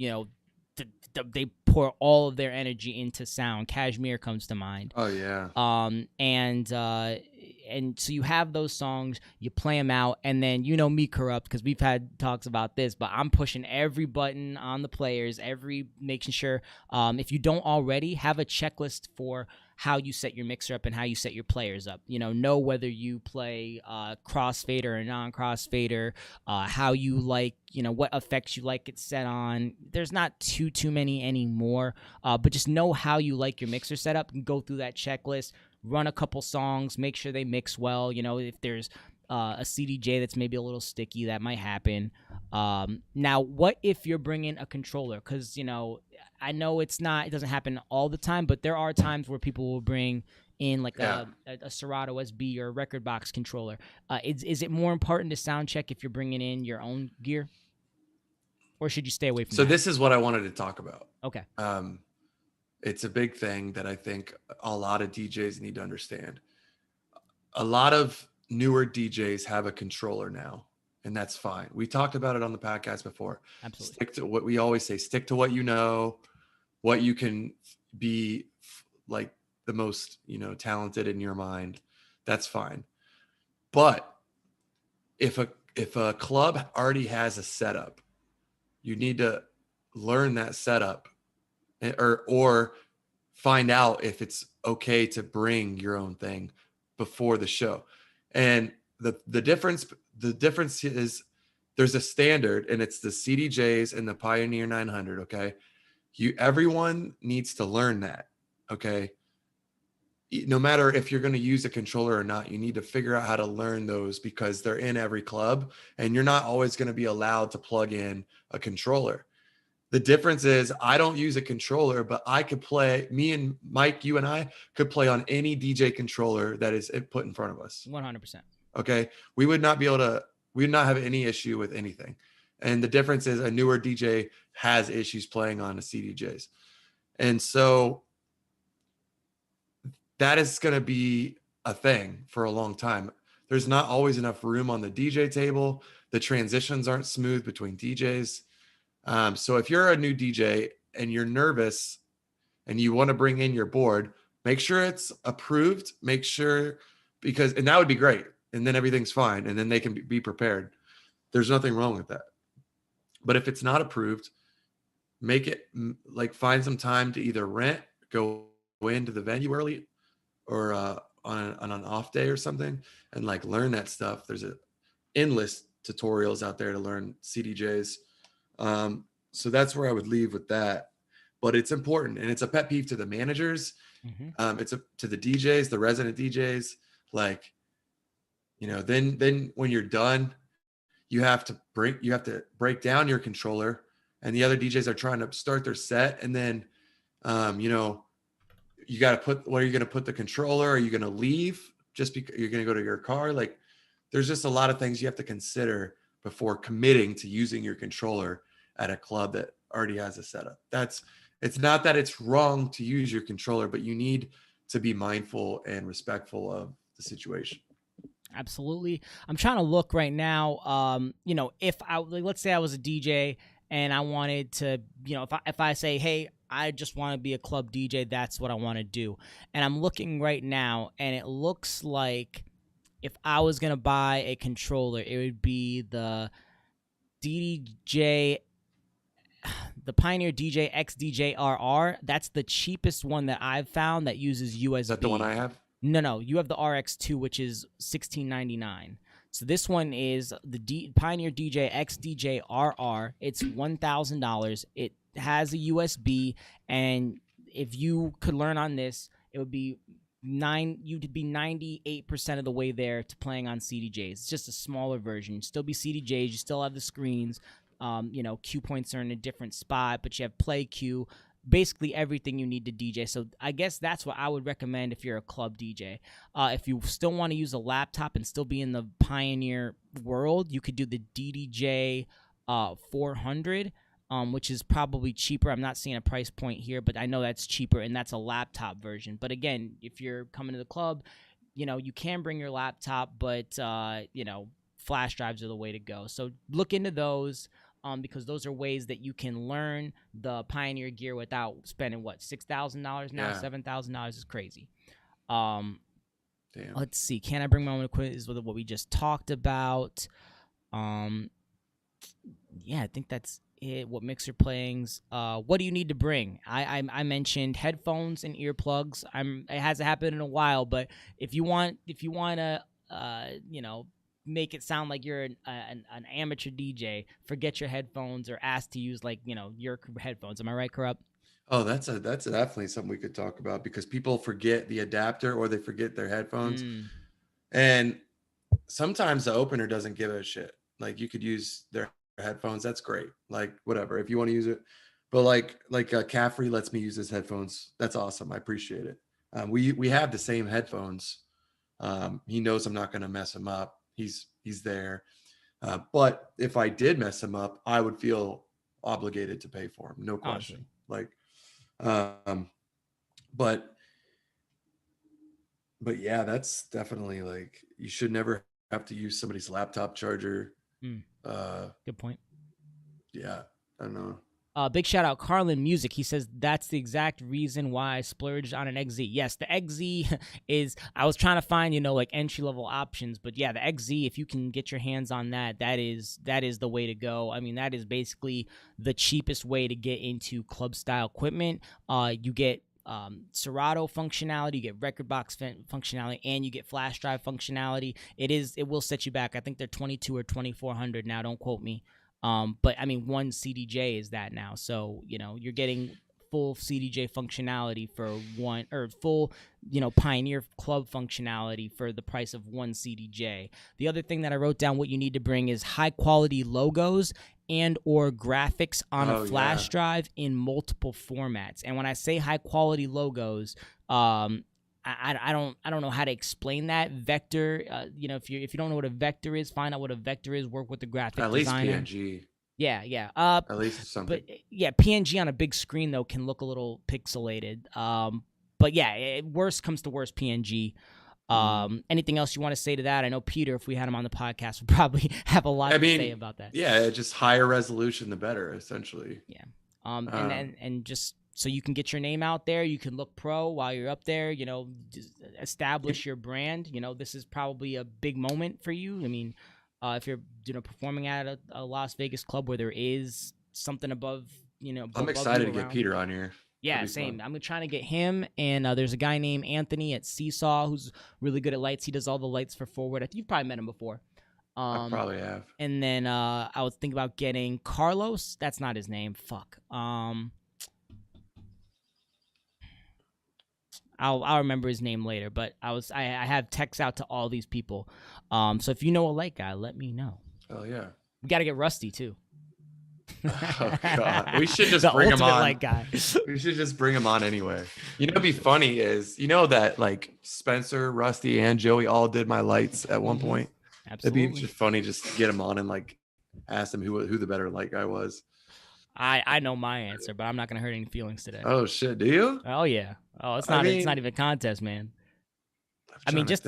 they pour all of their energy into sound. Kashmir comes to mind. Oh yeah. And so you have those songs, you play them out, and then me, Corrupt, because we've had talks about this, but I'm pushing every button on the players, making sure if you don't already, have a checklist for how you set your mixer up and how you set your players up. Know whether you play crossfader or non-crossfader, how you like, what effects you like it set on. There's not too many anymore, but just know how you like your mixer setup and go through that checklist. Run a couple songs, make sure they mix well. If there's a CDJ that's maybe a little sticky, that might happen. Now, what if you're bringing a controller? Because, I know it doesn't happen all the time, but there are times where people will bring in like a Serato SB or a record box controller. Is it more important to sound check if you're bringing in your own gear? Or should you stay away from that? So this is what I wanted to talk about. Okay. It's a big thing that I think a lot of DJs need to understand. A lot of newer DJs have a controller now, and that's fine. We talked about it on the podcast before. Absolutely. Stick to what we always say, stick to what you know, what you can be like the most, talented in your mind. That's fine. But if a club already has a setup, you need to learn that setup or find out if it's okay to bring your own thing before the show. And the difference is there's a standard, and it's the CDJs and the Pioneer 900. Okay. Everyone needs to learn that. Okay. No matter if you're going to use a controller or not, you need to figure out how to learn those, because they're in every club, and you're not always going to be allowed to plug in a controller. The difference is I don't use a controller, but I could play, me and Mike, you and I could play on any DJ controller that is put in front of us. 100%. Okay. We would not have any issue with anything. And the difference is a newer DJ has issues playing on the CDJs. And so that is going to be a thing for a long time. There's not always enough room on the DJ table. The transitions aren't smooth between DJs. So if you're a new DJ and you're nervous and you want to bring in your board, Make sure it's approved. Make sure, and that would be great. And then everything's fine. And then they can be prepared. There's nothing wrong with that. But if it's not approved, make it like find some time to either go into the venue early or on an off day or something and like learn that stuff. There's endless tutorials out there to learn CDJs. So that's where I would leave with that. But it's important, and it's a pet peeve to the managers. It's to the DJs, the resident DJs. Like, then when you're done, you have to break down your controller, and the other DJs are trying to start their set, and then you got to where are you going to put the controller? Are you going to leave just because you're going to go to your car? Like, there's just a lot of things you have to consider before committing to using your controller at a club that already has a setup. It's not that it's wrong to use your controller, but you need to be mindful and respectful of the situation. Absolutely. I'm trying to look right now. If let's say I was a DJ and I wanted to, if I say, hey, I just want to be a club DJ, that's what I want to do. And I'm looking right now, and it looks like if I was going to buy a controller, it would be the Pioneer DJ XDJ-RR. That's the cheapest one that I've found that uses USB. Is that the one I have? No, you have the RX2, which is $16.99. So this one is the Pioneer DJ XDJ-RR. It's $1,000. It has a USB, and if you could learn on this, it would be you'd be 98% of the way there to playing on CDJs. It's just a smaller version. You'd still be CDJs. You still have the screens. Cue points are in a different spot, but you have play cue. Basically everything you need to DJ. So I guess that's what I would recommend if you're a club DJ. If you still want to use a laptop and still be in the Pioneer world, you could do the DDJ 400, which is probably cheaper. I'm not seeing a price point here, but I know that's cheaper, and that's a laptop version. But again, if you're coming to the club, you can bring your laptop, but flash drives are the way to go. So look into those. Because those are ways that you can learn the Pioneer gear without spending $6,000 now. Yeah. $7,000 is crazy. Damn. Let's see. Can I bring my own equipment? Is what we just talked about. I think that's it. What mixer playings? What do you need to bring? I mentioned headphones and earplugs. It hasn't happened in a while, but if you want to make it sound like you're an amateur DJ, forget your headphones or ask to use your headphones. Am I right, Corrupt? Oh, that's definitely something we could talk about, because people forget the adapter or they forget their headphones. And sometimes the opener doesn't give a shit. Like, you could use their headphones. That's great. Like, whatever, if you want to use it. But like Caffrey lets me use his headphones. That's awesome. I appreciate it. We have the same headphones. He knows I'm not going to mess him up. He's there. But if I did mess him up, I would feel obligated to pay for him. No question. Awesome. But yeah, that's definitely you should never have to use somebody's laptop charger. Good point. Yeah. I don't know. Big shout out Carlin Music. He says that's the exact reason why I splurged on an XZ. Yes, the XZ is. I was trying to find entry level options, but yeah, the XZ. If you can get your hands on that, that is the way to go. I mean, that is basically the cheapest way to get into club style equipment. You get Serato functionality, you get record box functionality, and you get flash drive functionality. It will set you back. I think they're $2,200 or $2,400 now. Don't quote me. But I mean, one CDJ is that now. So, you're getting full CDJ functionality for one, or full, Pioneer Club functionality for the price of one CDJ. The other thing that I wrote down what you need to bring is high quality logos and or graphics on a flash drive in multiple formats. And when I say high quality logos, I don't know how to explain that. Vector, if you don't know what a vector is, find out what a vector is. Work with the graphic designer. At least PNG. Yeah. At least something. But yeah, PNG on a big screen though can look a little pixelated. But yeah, worst comes to worst, PNG. Anything else you want to say to that? I know Peter, if we had him on the podcast, would probably have a lot to say about that. Yeah, just higher resolution, the better, essentially. Yeah. And just so you can get your name out there. You can look pro while you're up there, you know, establish your brand. You know, this is probably a big moment for you. I mean, if you're, you know, performing at a Las Vegas club where there is something above, you know, I'm excited to get Peter on here. Yeah, same. I'm trying to get him, and there's a guy named Anthony at Seesaw who's really good at lights. He does all the lights for Forward. I think you've probably met him before. I probably have. And then I was thinking about getting Carlos. That's not his name. Fuck. I'll remember his name later. But I have texts out to all these people. So if you know a light guy, let me know. Oh yeah. We got to get Rusty too. Oh god, we should just bring him on. Light guy. We should just bring him on anyway. You know, what'd be funny is, you know, that like Spencer, Rusty, and Joey all did my lights at one point. Absolutely. It'd be just funny just to get him on and like ask him who the better light guy was. I know my answer, but I'm not gonna hurt any feelings today. Oh shit, do you? Oh yeah. Oh, it's not even a contest, man. I mean, just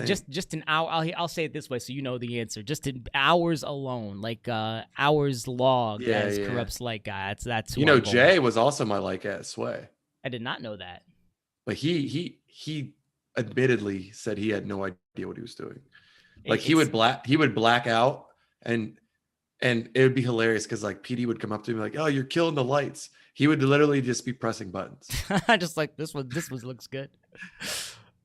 an hour. I'll say it this way, so you know the answer. Just in hours alone, like hours log as Corrupt's light guy. That's who, you know, Jay was also my light guy at Sway. I did not know that. But he admittedly said he had no idea what he was doing. Like he would black out, and it would be hilarious because like PD would come up to me like, "Oh, you're killing the lights." He would literally just be pressing buttons. Just like this one looks good.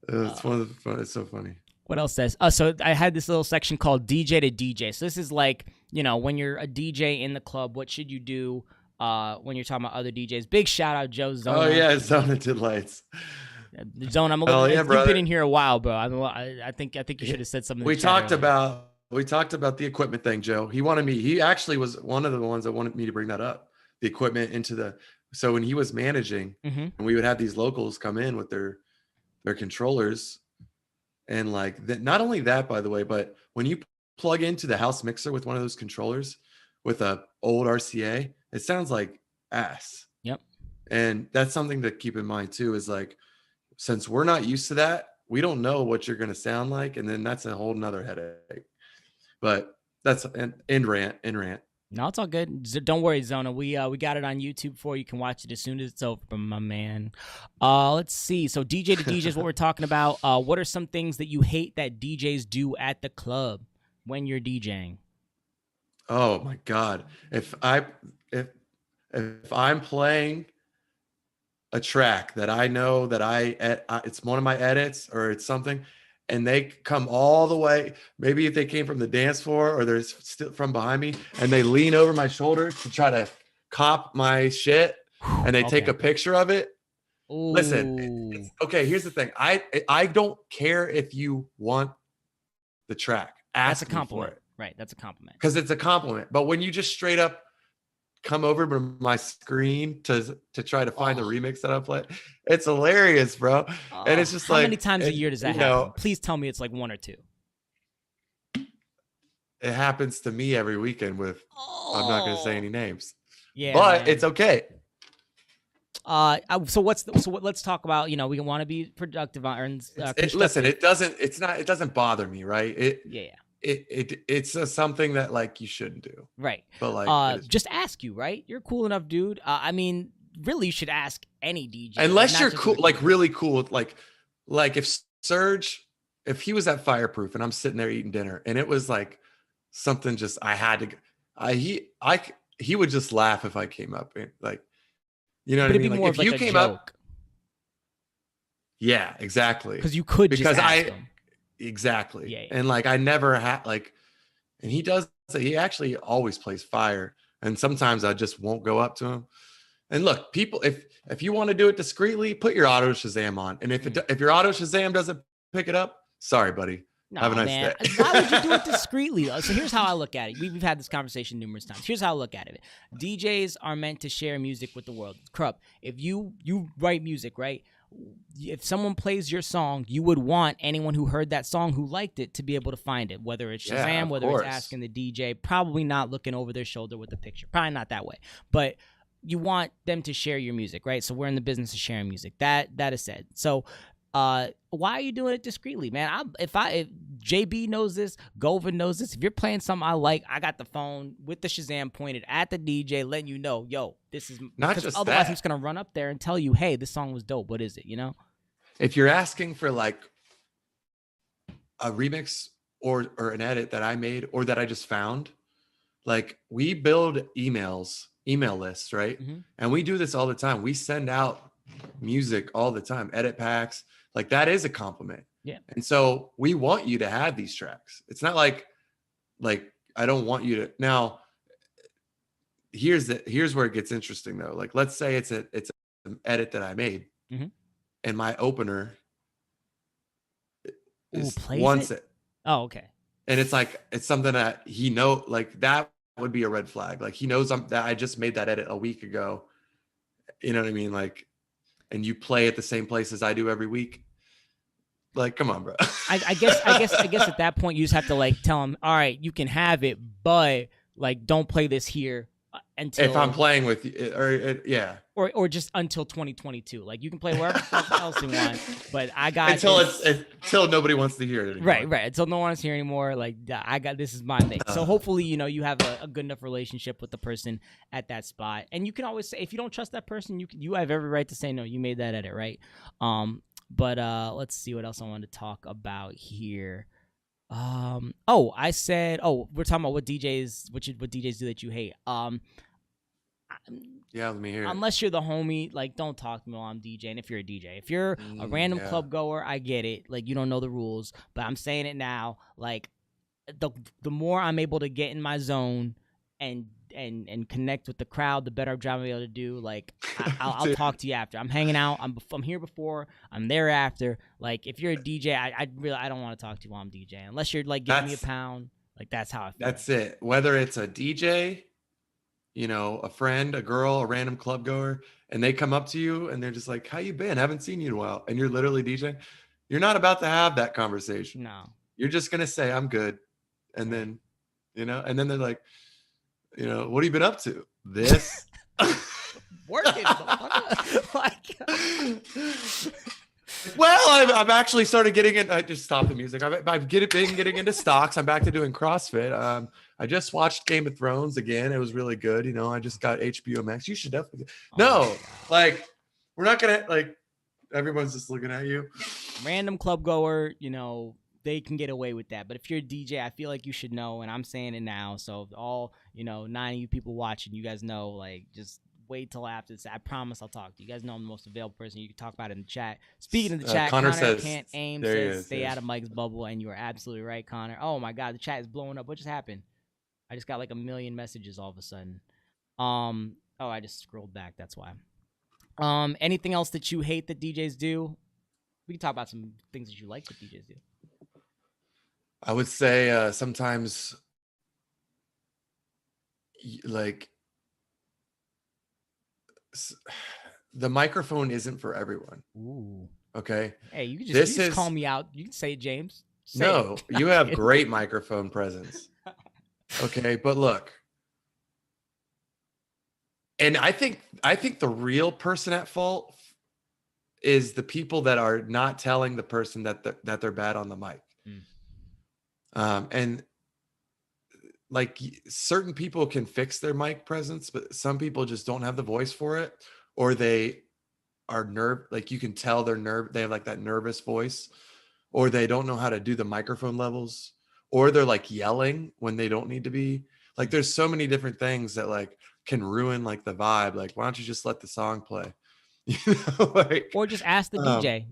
It's one of the fun. It's so funny. What else says? So I had this little section called DJ to DJ. So this is like, you know, when you're a DJ in the club, what should you do when you're talking about other DJs? Big shout out Joe Zona. Oh yeah, Zona did lights. Zona, you've been in here a while, bro. I think you should have said something. We talked about the equipment thing, Joe. He actually was one of the ones that wanted me to bring that up. The equipment so when he was managing, and we would have these locals come in with their controllers, and like that. Not only that, by the way, but when you plug into the house mixer with one of those controllers with a old RCA, it sounds like ass. Yep. And that's something to keep in mind too, is like, since we're not used to that, we don't know what you're going to sound like, and then that's a whole nother headache. But that's an end rant. No, it's all good. Don't worry, Zona. We got it on YouTube for you. You can watch it as soon as it's over, my man. Let's see. So DJ to DJ is what we're talking about. What are some things that you hate that DJs do at the club when you're DJing? Oh my God. If I'm playing a track that I know that it's one of my edits or it's something, and they come all the way, maybe if they came from the dance floor or they're still from behind me, and they lean over my shoulder to try to cop my shit, and they take a picture of it. Ooh. Listen, okay, here's the thing. I don't care if you want the track. That's a compliment. Right, that's a compliment. Because it's a compliment. But when you just straight up come over to my screen to try to find the remix that I play, it's hilarious, bro. And it's just how many times a year does that happen? Please tell me it's like one or two. It happens to me every weekend with I'm not going to say any names. Yeah, but man, it's okay. So let's talk about, you know, we want to be productive on listen, it doesn't bother me, right? It's something that like you shouldn't do, right? But like just ask you, right? You're cool enough, dude. I mean, really, you should ask any DJ, unless you're cool, like really cool, like if Serge, if he was at Fireproof and I'm sitting there eating dinner and it was like something just I had to, he would just laugh if I came up and like, you know what I mean? Like if you came up, yeah, exactly, because you could just ask him. Exactly. Yeah. And like I never had like, and he actually always plays fire, and sometimes I just won't go up to him. And look, people, if you want to do it discreetly, put your auto Shazam on, and if your auto Shazam doesn't pick it up, sorry, buddy. No, have a nice man. day. Why would you do it discreetly? So here's how I look at it. We've had this conversation numerous times. Here's how I look at it. DJs are meant to share music with the world. Krupp, if you write music, right? If someone plays your song, you would want anyone who heard that song who liked it to be able to find it, whether it's Shazam, whether it's asking the DJ, probably not looking over their shoulder with a picture, probably not that way, but you want them to share your music, right? So we're in the business of sharing music. That is said. So Why are you doing it discreetly, man? If JB knows this, Govan knows this. If you're playing something I like, I got the phone with the Shazam pointed at the DJ, letting you know, yo, this is not just otherwise that. I'm just gonna run up there and tell you, hey, this song was dope. What is it? You know? If you're asking for like a remix or an edit that I made or that I just found, like we build email lists, right? Mm-hmm. And we do this all the time. We send out music all the time, edit packs. Like that is a compliment. Yeah. And so we want you to have these tracks. It's not like I don't want you to. Now here's where it gets interesting though. Like let's say it's an edit that I made, mm-hmm. and my opener wants it. Oh, okay. And it's like it's something that he know, like that would be a red flag. Like he knows that I just made that edit a week ago. You know what I mean? Like, and you play at the same place as I do every week. Like, come on, bro. I guess at that point you just have to like tell him, all right, you can have it, but like don't play this here until if I'm playing with you, or just until 2022. Like you can play wherever else you want, but I got until nobody wants to hear it anymore. Right. Until no one wants to hear anymore. Like I got this is my thing. So hopefully you have a good enough relationship with the person at that spot, and you can always say if you don't trust that person, you have every right to say no. You made that edit, right? But let's see what else I wanted to talk about here. I said, we're talking about what DJs do that you hate. Yeah, let me hear it. Unless you're the homie, like don't talk to me while I'm DJing. If you're a DJ, if you're a random club goer, I get it. Like you don't know the rules, but I'm saying it now. Like the more I'm able to get in my zone and connect with the crowd, the better job I'm able to do. Like I'll talk to you after. I'm hanging out. I'm here before. I'm there after. Like if you're a DJ, I don't want to talk to you while I'm DJing unless you're like giving me a pound. Like that's how I feel. That's it. Whether it's a DJ, a friend, a girl, a random club goer, and they come up to you and they're just like, "How you been? Haven't seen you in a while." And you're literally DJing. You're not about to have that conversation. No. You're just gonna say, "I'm good," and then, and then they're like, what have you been up to? This working. Well, I've actually started getting in. I just stopped the music. I've been getting into stocks. I'm back to doing CrossFit. I just watched Game of Thrones again. It was really good. I just got HBO Max. You should definitely. Like we're not gonna like. Everyone's just looking at you. Random club goer, they can get away with that. But if you're a DJ, I feel like you should know, and I'm saying it now. So all 9 of you people watching, you guys know, like just wait till after this. I promise I'll talk to you. You guys know I'm the most available person. You can talk about it in the chat. Speaking of the chat, Connor says, can't aim, says stay out of Mike's bubble, and you are absolutely right, Connor. Oh my God, the chat is blowing up. What just happened? I just got like 1 million messages all of a sudden. I just scrolled back. That's why. Anything else that you hate that DJs do? We can talk about some things that you like that DJs do. I would say sometimes like the microphone isn't for everyone. Ooh. Okay. Hey, you can just call me out. You can say it, James. No, you have great microphone presence. Okay, but look. And I think the real person at fault is the people that are not telling the person that they're bad on the mic. And like certain people can fix their mic presence, but some people just don't have the voice for it, or they are like you can tell they have like that nervous voice, or they don't know how to do the microphone levels, or they're like yelling when they don't need to be. Like there's so many different things that like can ruin like the vibe. Like why don't you just let the song play? Or just ask the DJ.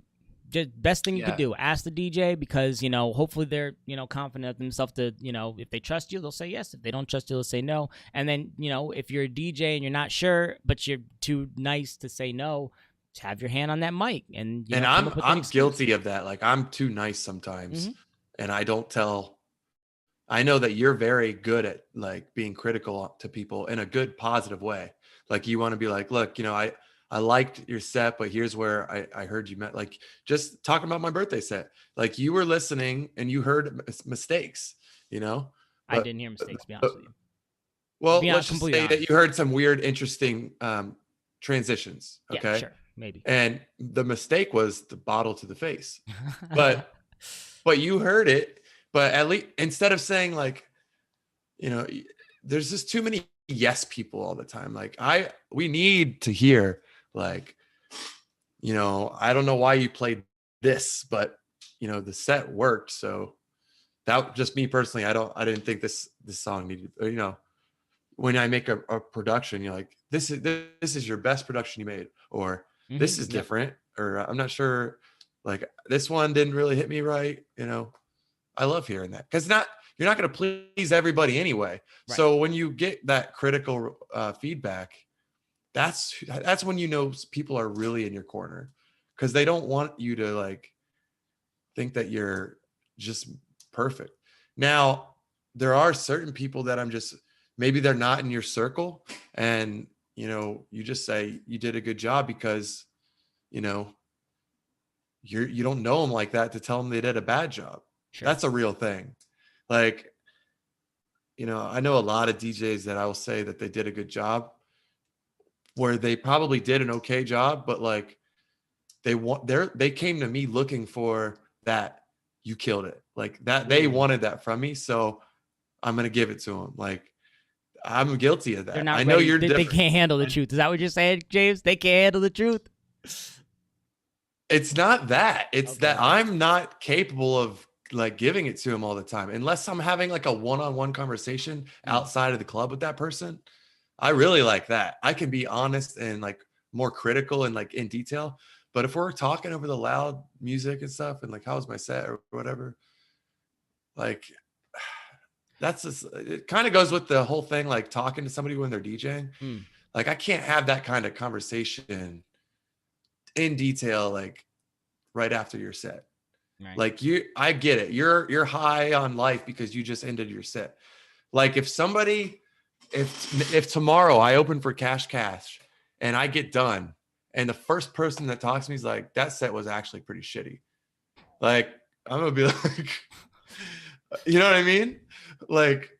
Just best thing you could do, ask the DJ, because hopefully they're confident in themselves to if they trust you they'll say yes, if they don't trust you they'll say no. And then if you're a DJ and you're not sure but you're too nice to say no, just have your hand on that mic. And I'm guilty of that. Like I'm too nice sometimes. Mm-hmm. And I don't tell. I know that you're very good at like being critical to people in a good positive way. Like you want to be like, look, I liked your set, but here's where I heard you met. Like just talking about my birthday set. Like you were listening and you heard mistakes, But, I didn't hear mistakes, to be honest with you. Well, let's just say that you heard some weird, interesting transitions. Okay. Yeah, sure. Maybe. And the mistake was the bottle to the face. But you heard it. But at least instead of saying like, there's just too many yes people all the time. Like we need to hear like, I don't know why you played this, but the set worked. So that just me personally, I didn't think this song needed, when I make a production, you're like, this is your best production you made, or this is different, or I'm not sure, like this one didn't really hit me right. I love hearing that because you're not going to please everybody anyway. Right. So when you get that critical feedback, that's when people are really in your corner, because they don't want you to like think that you're just perfect. Now, there are certain people that maybe they're not in your circle, and you just say you did a good job because you don't know them like that to tell them they did a bad job. Sure. That's a real thing. Like, I know a lot of DJs that I will say that they did a good job where they probably did an okay job, but like they came to me looking for that you killed it. Like that they wanted that from me. So I'm going to give it to them. Like I'm guilty of that. I know they can't handle the truth. Is that what you're saying, James? They can't handle the truth. It's not that. It's that I'm not capable of like giving it to him all the time, unless I'm having like a one-on-one conversation outside of the club with that person. I really like that. I can be honest and like more critical and like in detail. But if we're talking over the loud music and stuff and like, how was my set or whatever, like it kind of goes with the whole thing, like talking to somebody when they're DJing. Like I can't have that kind of conversation in detail, like right after your set. Right. Like I get it. You're high on life because you just ended your set. Like if tomorrow I open for Cash and I get done and the first person that talks to me is like, that set was actually pretty shitty. Like I'm gonna be like, you know what I mean? Like,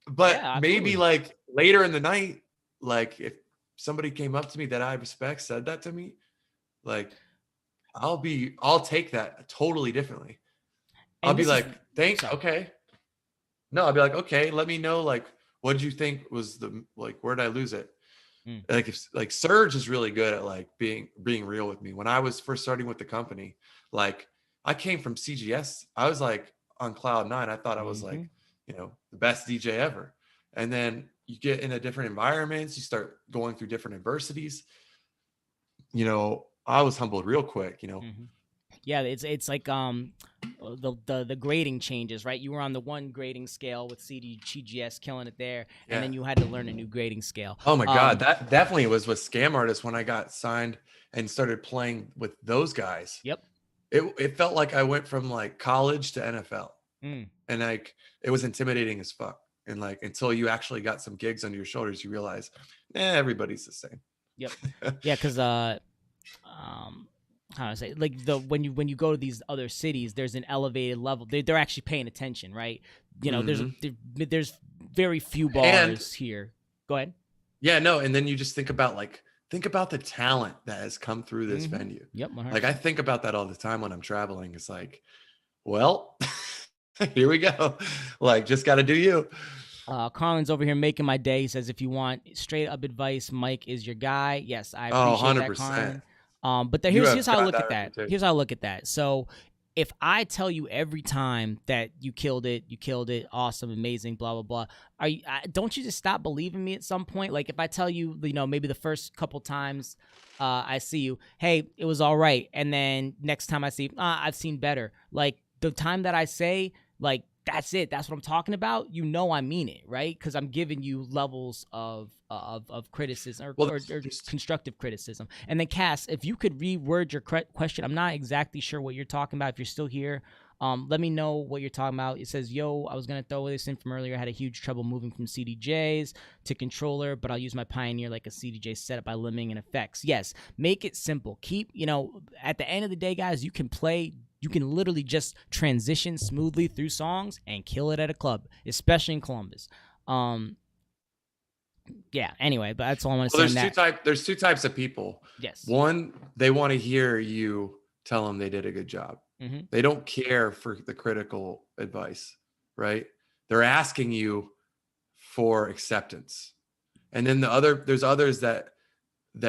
but maybe like later in the night, like if somebody came up to me that I respect, said that to me, like I'll take that totally differently. I'll be like, thanks. Okay. No, I'll be like, okay, let me know. Like, what did you think was where did I lose it? Like if like Serge is really good at like being real with me. When I was first starting with the company, like I came from CGS. I was like on cloud 9. I thought I was like, the best DJ ever. And then you get into different environments. You start going through different adversities. I was humbled real quick, Yeah, it's like the grading changes, right? You were on the one grading scale with CGS killing it there, and then you had to learn a new grading scale. Oh my God, that definitely was with Scam Artists when I got signed and started playing with those guys. Yep. It felt like I went from like college to NFL, and like it was intimidating as fuck. And like until you actually got some gigs under your shoulders, you realize, everybody's the same. Yep. Yeah, because how to say, like when you go to these other cities, there's an elevated level. They're actually paying attention, right? There's very few bars here. Go ahead. Yeah, no, and then you just think about the talent that has come through this venue. Yep. 100%. Like I think about that all the time when I'm traveling. It's like, well, here we go. Like, just got to do you. Carlin's over here making my day. He says, if you want straight up advice, Mike is your guy. Yes, I appreciate 100%. That, Carlin. But here's how I look at that. Here's how I look at that. So if I tell you every time that you killed it, awesome, amazing, blah, blah, blah, don't you just stop believing me at some point? Like if I tell you, maybe the first couple times I see you, hey, it was all right. And then next time I see, I've seen better. Like the time that I say, like, that's it. That's what I'm talking about. I mean it, right? Because I'm giving you levels of criticism or constructive criticism. And then Cass, if you could reword your question, I'm not exactly sure what you're talking about. If you're still here, let me know what you're talking about. It says, yo, I was going to throw this in from earlier. I had a huge trouble moving from CDJs to controller, but I'll use my Pioneer like a CDJ setup by limiting and effects. Yes, make it simple. Keep, at the end of the day, guys, you can literally just transition smoothly through songs and kill it at a club, especially in Columbus. Yeah. Anyway, but that's all I want to say. There's two types of people. Yes. One, they want to hear you tell them they did a good job. Mm-hmm. They don't care for the critical advice, right? They're asking you for acceptance. And then there's others that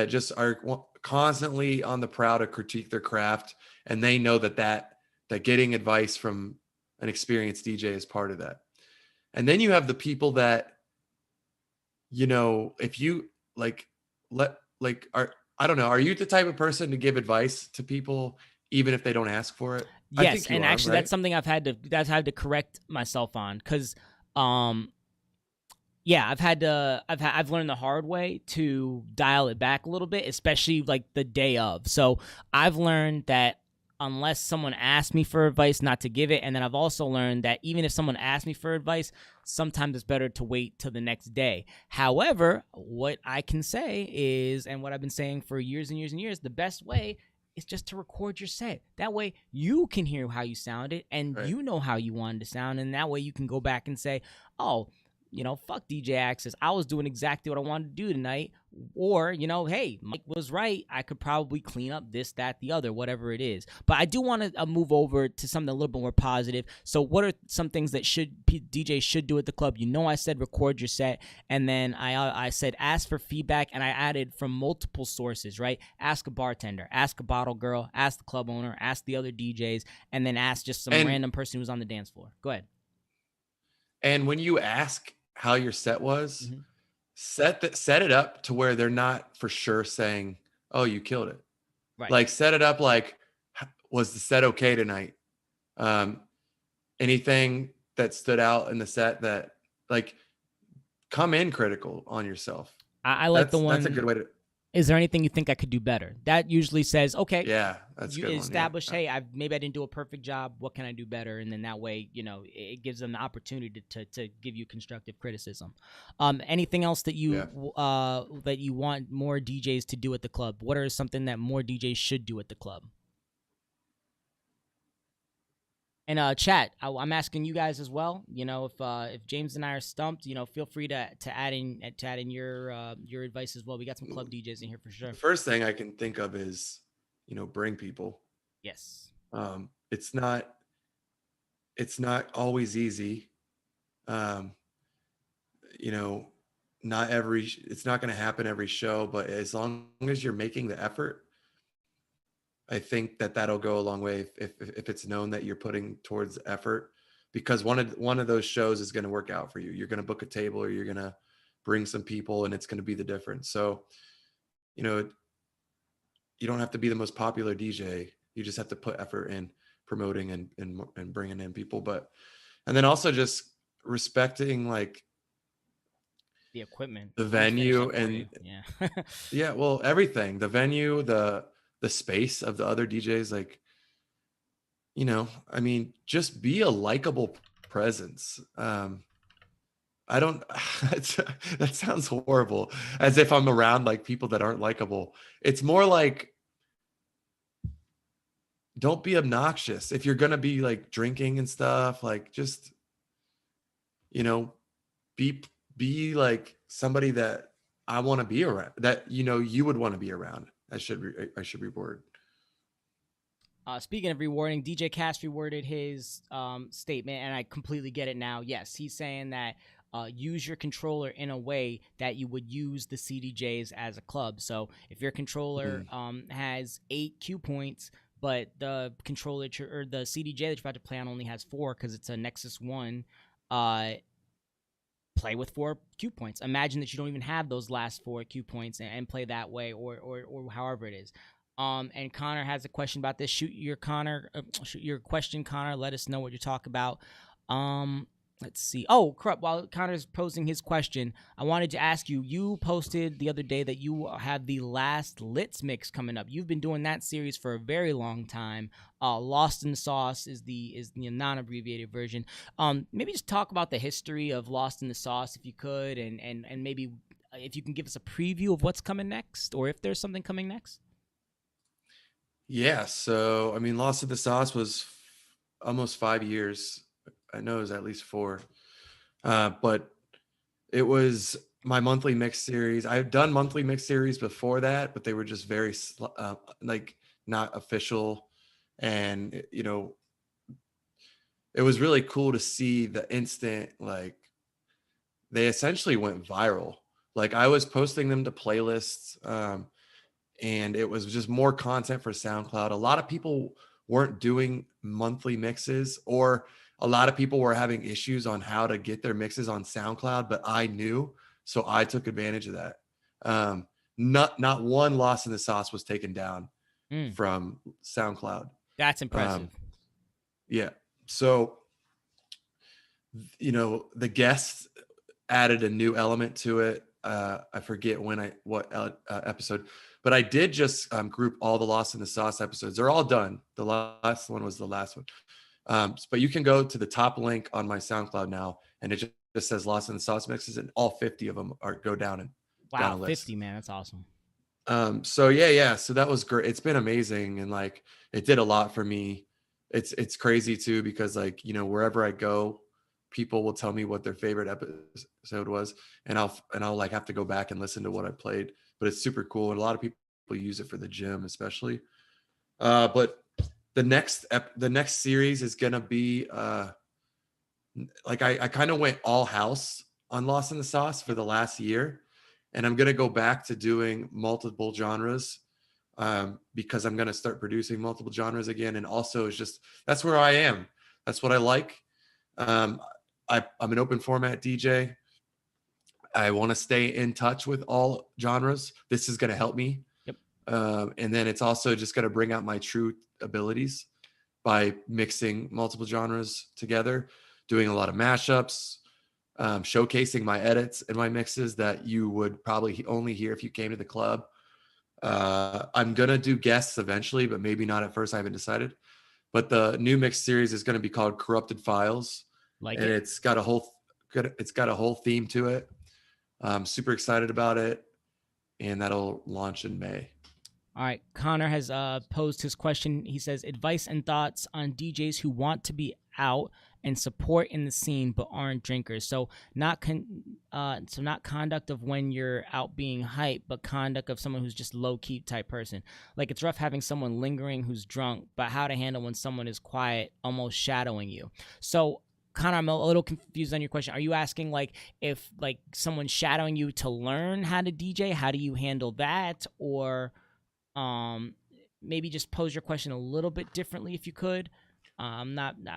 just are constantly on the prowl to critique their craft, and they know that getting advice from an experienced DJ is part of that. And then you have the people that, you know, if you I don't know, are you the type of person to give advice to people even if they don't ask for it? Yes, and actually, right? That's something I've had to correct myself on, because yeah, I've learned the hard way to dial it back a little bit, especially like the day of. So I've learned that unless someone asks me for advice, not to give it. And then I've also learned that even if someone asks me for advice, sometimes it's better to wait till the next day. However, what I can say is, and what I've been saying for years and years and years, the best way is just to record your set. That way you can hear how you sounded, and right, you know how you wanted to sound. And that way you can go back and say, oh, you know, fuck DJ Access, I was doing exactly what I wanted to do tonight. Or, you know, hey, Mike was right, I could probably clean up this, that, the other, whatever it is. But I do want to move over to something a little bit more positive. So what are some things that DJs should do at the club? You know, I said record your set, and then I said ask for feedback, and I added from multiple sources, right? Ask a bartender, ask a bottle girl, ask the club owner, ask the other DJs, and then ask just some random person who's on the dance floor. Go ahead. And when you ask how your set was, mm-hmm, set it up to where they're not for sure saying, oh, you killed it. Right. Like set it up like, was the set okay tonight? Anything that stood out in the set that, like, come in critical on yourself. I like the one. That's a good way to. Is there anything you think I could do better? That usually says, okay, yeah, that's you good establish, one, yeah. Hey, maybe I didn't do a perfect job. What can I do better? And then that way, you know, it gives them the opportunity to give you constructive criticism. Anything else that you that you want more DJs to do at the club? What are something that more DJs should do at the club? And chat, I'm asking you guys as well. You know, if James and I are stumped, you know, feel free to add in your advice as well. We got some club DJs in here for sure. The first thing I can think of is, you know, bring people. Yes. It's not always easy. You know, it's not going to happen every show, but as long as you're making the effort, I think that'll go a long way if it's known that you're putting towards effort, because one of those shows is going to work out for you. You're going to book a table, or you're going to bring some people, and it's going to be the difference. So, you know, you don't have to be the most popular DJ. You just have to put effort in promoting and bringing in people. And then also just respecting, like, the equipment, the venue, and yeah, well, everything, the venue, the space of the other DJs, like, you know, I mean, just be a likable presence. I don't, that sounds horrible, as if I'm around like people that aren't likable. It's more like, don't be obnoxious. If you're going to be like drinking and stuff, like, just, you know, be like somebody that I want to be around, that, you know, you would want to be around. I should reward. Speaking of rewarding, DJ Cass reworded his statement, and I completely get it now. Yes, he's saying that use your controller in a way that you would use the CDJs as a club. So if your controller has 8 cue points, but the controller or the CDJ that you're about to play on only has 4 because it's a Nexus 1, play with 4 cue points. Imagine that you don't even have those last 4 cue points and play that way, or however it is. And Connor has a question about this. Shoot your question, Connor. Let us know what you talk about. Let's see. Oh, crap. While Connor's posing his question, I wanted to ask you, you posted the other day that you have the Last Litz mix coming up. You've been doing that series for a very long time. Lost in the Sauce is the non-abbreviated version. Maybe just talk about the history of Lost in the Sauce, if you could, and maybe if you can give us a preview of what's coming next, or if there's something coming next. Yeah. So, I mean, Lost in the Sauce was almost 5 years. I know it was at least 4, but it was my monthly mix series. I've done monthly mix series before that, but they were just very like not official. And it was really cool to see the instant, like they essentially went viral. Like I was posting them to playlists, and it was just more content for SoundCloud. A lot of people weren't doing monthly mixes, or a lot of people were having issues on how to get their mixes on SoundCloud, but I knew, so I took advantage of that. Not one Lost in the Sauce was taken down from SoundCloud. That's impressive. Yeah. So, the guests added a new element to it. I forget what episode, but I did just group all the Lost in the Sauce episodes. They're all done. The last one was the last one. But you can go to the top link on my SoundCloud now, and it just says Lost in the Sauce mixes, and all 50 of them go down and down a list. 50, man, that's awesome. So yeah, so that was great. It's been amazing, and like it did a lot for me. It's crazy too, because like wherever I go, people will tell me what their favorite episode was, and I'll like have to go back and listen to what I played. But it's super cool, and a lot of people use it for the gym, especially. But the next series is gonna be like I kind of went all house on Lost in the Sauce for the last year, and I'm gonna go back to doing multiple genres because I'm gonna start producing multiple genres again, and also it's just that's where I am. That's what I like. I'm an open format DJ. I want to stay in touch with all genres. This is going to help me. Yep. And then it's also just going to bring out my true abilities by mixing multiple genres together, doing a lot of mashups, showcasing my edits and my mixes that you would probably only hear if you came to the club. I'm going to do guests eventually, but maybe not at first. I haven't decided. But the new mix series is going to be called Corrupted Files. It's got a whole theme to it. I'm super excited about it, and that'll launch in May. All right, Connor has posed his question. He says, advice and thoughts on DJs who want to be out and support in the scene but aren't drinkers. So not conduct of when you're out being hype, but conduct of someone who's just low-key type person. Like it's rough having someone lingering who's drunk, but how to handle when someone is quiet, almost shadowing you. So Connor, I'm a little confused on your question. Are you asking like if like someone's shadowing you to learn how to DJ, how do you handle that? Or maybe just pose your question a little bit differently if you could. I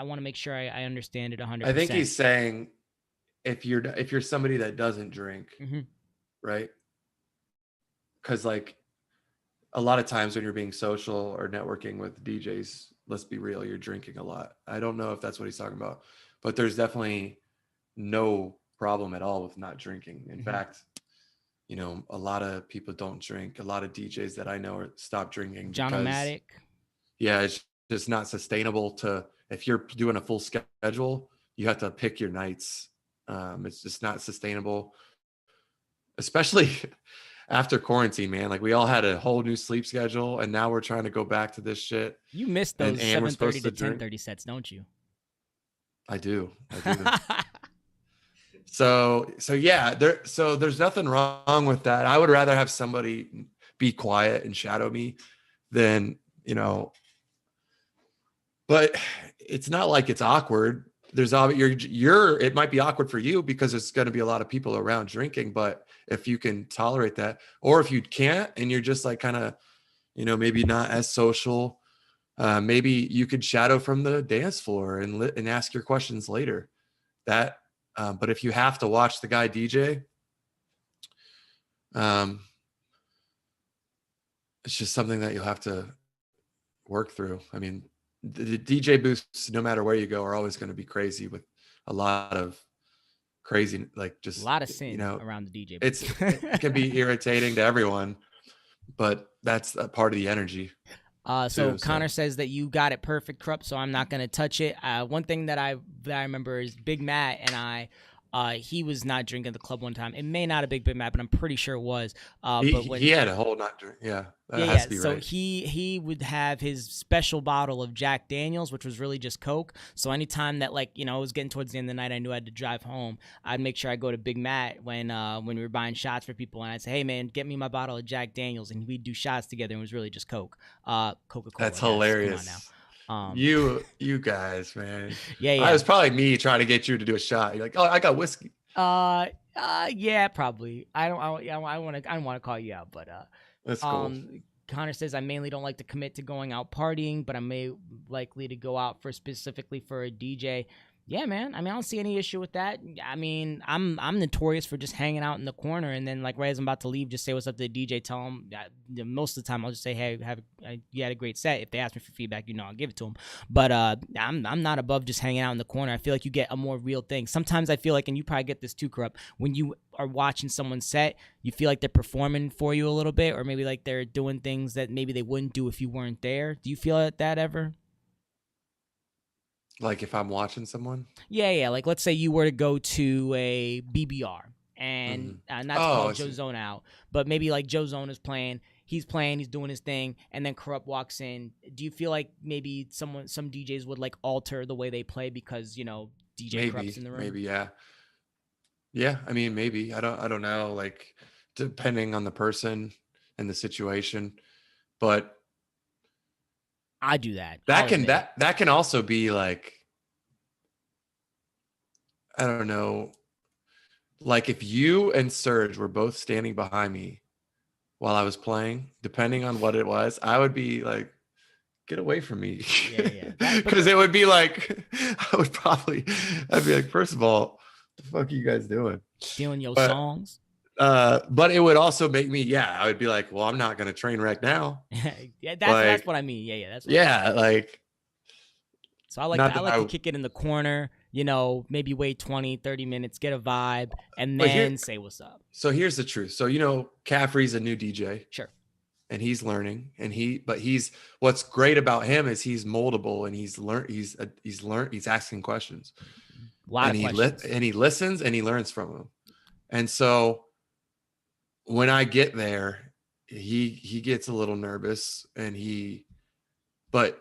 want to make sure I understand it 100%. I think he's saying if you're somebody that doesn't drink, right? Because like a lot of times when you're being social or networking with DJs, let's be real, you're drinking a lot. I don't know if that's what he's talking about. But there's definitely no problem at all with not drinking. In fact, a lot of people don't drink. A lot of DJs that I know are stop drinking. John-O-Matic. Yeah, it's just not sustainable if you're doing a full schedule, you have to pick your nights. It's just not sustainable, especially after quarantine, man. Like we all had a whole new sleep schedule, and now we're trying to go back to this shit. You missed those 7:30 to 10:30 sets, don't you? I do. So yeah, there's nothing wrong with that. I would rather have somebody be quiet and shadow me than, but it's not like it's awkward. It might be awkward for you because there's going to be a lot of people around drinking, but if you can tolerate that, or if you can't, and you're just like kind of, maybe not as social, maybe you could shadow from the dance floor and ask your questions later. But if you have to watch the guy DJ, it's just something that you'll have to work through. I mean, the DJ booths, no matter where you go, are always going to be crazy with a lot of crazy, like just a lot of sin around the DJ booth. It can be irritating to everyone, but that's a part of the energy. So Connor says that you got it perfect, Corrupt, so I'm not going to touch it. One thing that I remember is Big Matt and I He was not drinking at the club one time. It may not have been Matt, but I'm pretty sure it was. He had a whole not drink. Yeah. Yeah. So he would have his special bottle of Jack Daniels, which was really just Coke. So anytime that it was getting towards the end of the night, I knew I had to drive home, I'd make sure I go to Big Matt when we were buying shots for people, and I'd say, hey man, get me my bottle of Jack Daniels, and we'd do shots together, and it was really just Coke, Coca-Cola. That's hilarious. Come on now. You guys, man. Yeah. It was probably me trying to get you to do a shot. You're like, oh, I got whiskey. Yeah, probably. I don't want to call you out, but that's cool. Connor says, I mainly don't like to commit to going out partying, but I may likely to go out specifically for a DJ. Yeah, man. I mean, I don't see any issue with that. I mean, I'm notorious for just hanging out in the corner, and then right as I'm about to leave, just say what's up to the DJ. Tell him. Most of the time, I'll just say, hey, you had a great set. If they ask me for feedback, I'll give it to them. But I'm not above just hanging out in the corner. I feel like you get a more real thing. Sometimes I feel like, and you probably get this too, Corrupt, when you are watching someone's set, you feel like they're performing for you a little bit, or maybe like they're doing things that maybe they wouldn't do if you weren't there. Do you feel that ever? Like if I'm watching someone? Yeah. Like let's say you were to go to a BBR and not to call Joe Zone out, but maybe like Joe Zone is playing, he's doing his thing, and then Corrupt walks in. Do you feel like maybe some DJs would like alter the way they play because DJ Corrupt's in the room? Maybe, yeah. Yeah, I mean, maybe. I don't know, like depending on the person and the situation, but I do that. That can also be like, I don't know, like if you and Serge were both standing behind me while I was playing, depending on what it was, I would be like, get away from me. Yeah. Because it would be like, I'd be like, first of all, what the fuck are you guys doing? Stealing your songs? But it would also make me, I would be like, well, I'm not going to train wreck now. Yeah, that's what I mean. Yeah, that's what I mean. Like. So I like to kick it in the corner, maybe wait 20, 30 minutes, get a vibe, and then say what's up. So here's the truth. So, Caffrey's a new DJ. Sure. And he's learning, what's great about him is he's moldable, and he's asking questions. A lot of questions. And he listens and he learns from them. And so when I get there, he gets a little nervous, but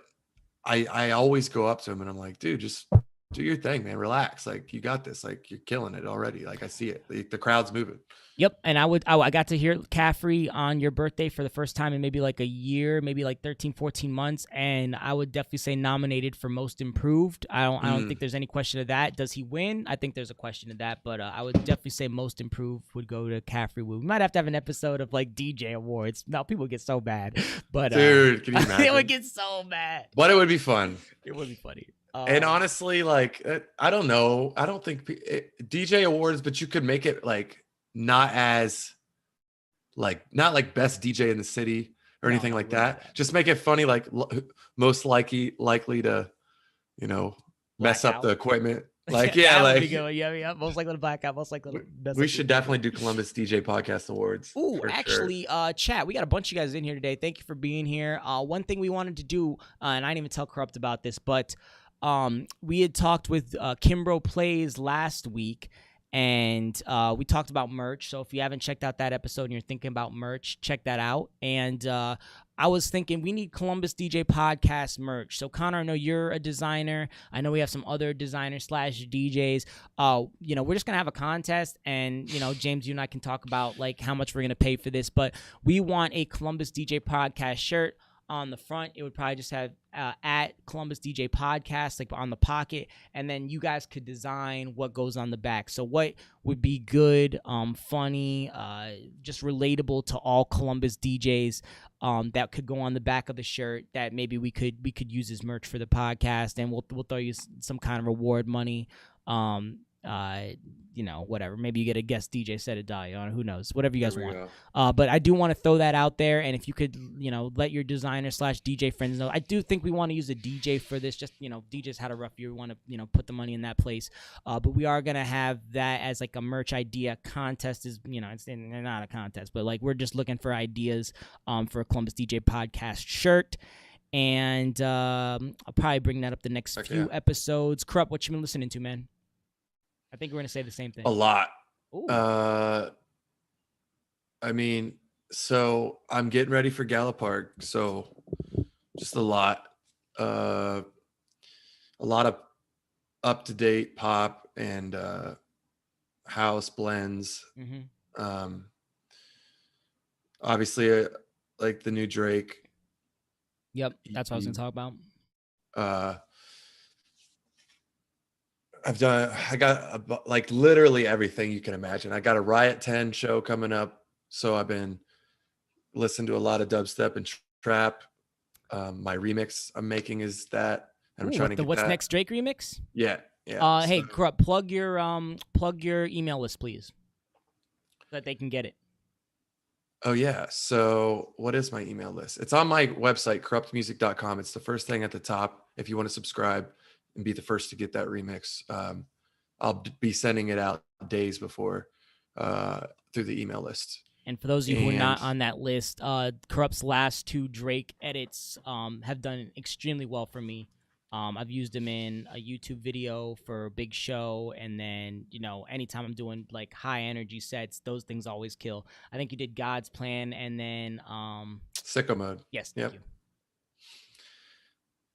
I always go up to him and I'm like, dude, just do your thing, man. Relax. Like you got this. Like you're killing it already. Like I see it. The crowd's moving. Yep. And I got to hear Caffrey on your birthday for the first time in maybe like a year, maybe like 13, 14 months. And I would definitely say nominated for most improved. I don't think there's any question of that. Does he win? I think there's a question of that, but I would definitely say most improved would go to Caffrey. We might have to have an episode of like DJ awards. No, people get so bad, but dude, can you imagine? They would get so mad, but it would be fun. It would be funny. And honestly, like, I don't know. I don't think DJ awards, but you could make it like, not like best DJ in the city or anything like that. Just make it funny, like most likely to, mess up the equipment. Like, most likely to black out, most likely to we should definitely do Columbus DJ Podcast Awards. Ooh, actually, chat, we got a bunch of you guys in here today. Thank you for being here. One thing we wanted to do, and I didn't even tell Corrupt about this, but we had talked with Kimbro Plays last week, and we talked about merch. So if you haven't checked out that episode and you're thinking about merch, check that out. And I was thinking we need Columbus DJ Podcast merch. So Connor, I know you're a designer. I know we have some other designers / DJs. We're just gonna have a contest, and James, you and I can talk about like how much we're gonna pay for this. But we want a Columbus DJ Podcast shirt. On the front, it would probably just have at Columbus DJ Podcast, like on the pocket, and then you guys could design what goes on the back. So what would be good, funny, just relatable to all Columbus DJs that could go on the back of the shirt that maybe we could use as merch for the podcast, and we'll throw you some kind of reward money. Whatever. Maybe you get a guest DJ set of die on. Who knows? Whatever you guys want. But I do want to throw that out there. And if you could, let your designer / DJ friends know. I do think we want to use a DJ for this. Just, DJs had a rough year. We want to, put the money in that place. But we are going to have that as like a merch idea contest. Is it's not a contest, but like we're just looking for ideas for a Columbus DJ Podcast shirt. And I'll probably bring that up the next few episodes. Corrupt, what you been listening to, man? I think we're gonna say the same thing. A lot. Ooh. I mean, so I'm getting ready for Gala Park, so just a lot of up-to-date pop and house blends. Obviously, like the new Drake. Yep, that's what I was gonna talk about. I got like literally everything you can imagine. I got a Riot 10 show coming up, so I've been listening to a lot of dubstep and trap. My remix I'm making is that, and I'm trying to get what's that. next Drake remix? Yeah. Hey, Corrupt, plug your email list, please, so that they can get it. Oh yeah. So what is my email list? It's on my website, corruptmusic.com. It's the first thing at the top. If you want to subscribe and be the first to get that remix, I'll be sending it out days before through the email list. And for those of you who are not on that list, Corrupt's last 2 Drake edits have done extremely well for me. I've used them in a YouTube video for a big show, and then, anytime I'm doing like high energy sets, those things always kill. I think you did God's Plan, and then Sicko Mode. Yes, thank you.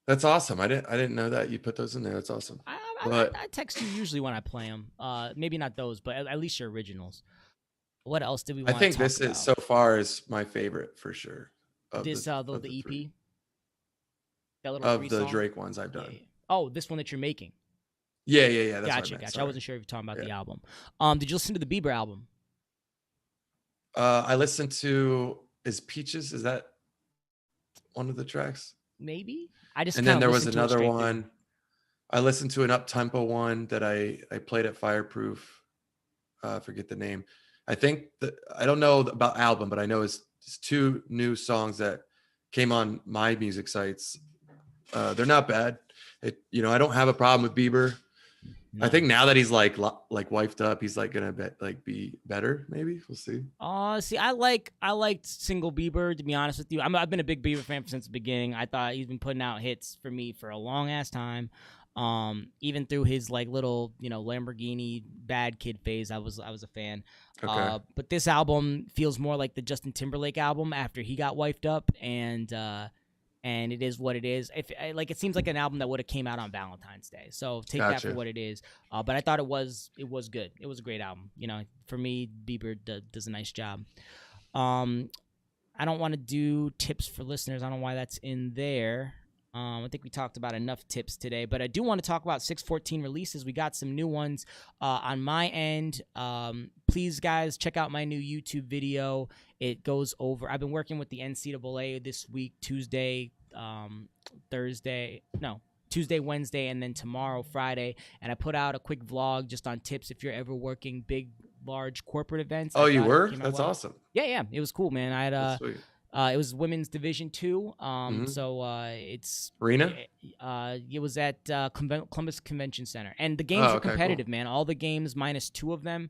That's awesome. I didn't know that you put those in there. That's awesome. I text you usually when I play them. Maybe not those, but at least your originals. What else did we want to talk about? I think this is so far is my favorite for sure. This the EP? Of the Drake ones I've done. Yeah. Oh, this one that you're making. Yeah. That's Gotcha. I wasn't sure if you're talking about the album. Did you listen to the Bieber album? I listened to Peaches. Is that one of the tracks? Maybe. And then there was another one. I listened to an up-tempo one that I played at Fireproof. Forget the name. I think I don't know about album, but I know it's 2 new songs that came on my music sites. They're not bad. I don't have a problem with Bieber. No. I think now that he's like wifed up, he's like gonna be better. Maybe we'll see. See, I liked single Bieber, to be honest with you. I've been a big Bieber fan since the beginning. I thought he's been putting out hits for me for a long ass time. Even through his like little Lamborghini bad kid phase, I was a fan. Okay. But this album feels more like the Justin Timberlake album after he got wifed up, and it is what it is. It seems like an album that would have came out on Valentine's Day. So take that for what it is. But I thought it was good. It was a great album. For me, Bieber does a nice job. I don't want to do tips for listeners. I don't know why that's in there. I think we talked about enough tips today, but I do want to talk about 614 releases. We got some new ones on my end. Please, guys, check out my new YouTube video. It goes over. I've been working with the NCAA this week, Tuesday, Wednesday, and then tomorrow, Friday. And I put out a quick vlog just on tips if you're ever working big, large corporate events. Oh, you were? That's awesome. Yeah. It was cool, man. I had sweet. It was women's division 2. So it's arena. It was at Columbus Convention Center, and the games are competitive, cool. Man. All the games minus 2 of them.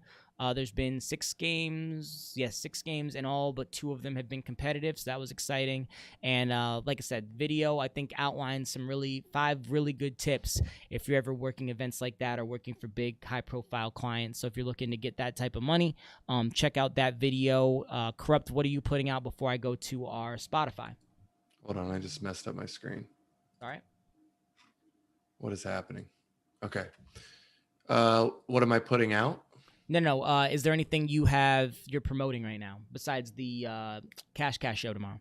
There's been 6 games. Yes, 6 games, and all but 2 of them have been competitive. So that was exciting. And like I said, video I think outlines some 5 really good tips if you're ever working events like that or working for big, high-profile clients. So if you're looking to get that type of money, check out that video. Corrupt, what are you putting out before I go to our Spotify? Hold on, I just messed up my screen. All right. What is happening? Okay. What am I putting out? No. Is there anything you're promoting right now besides the Cash show tomorrow?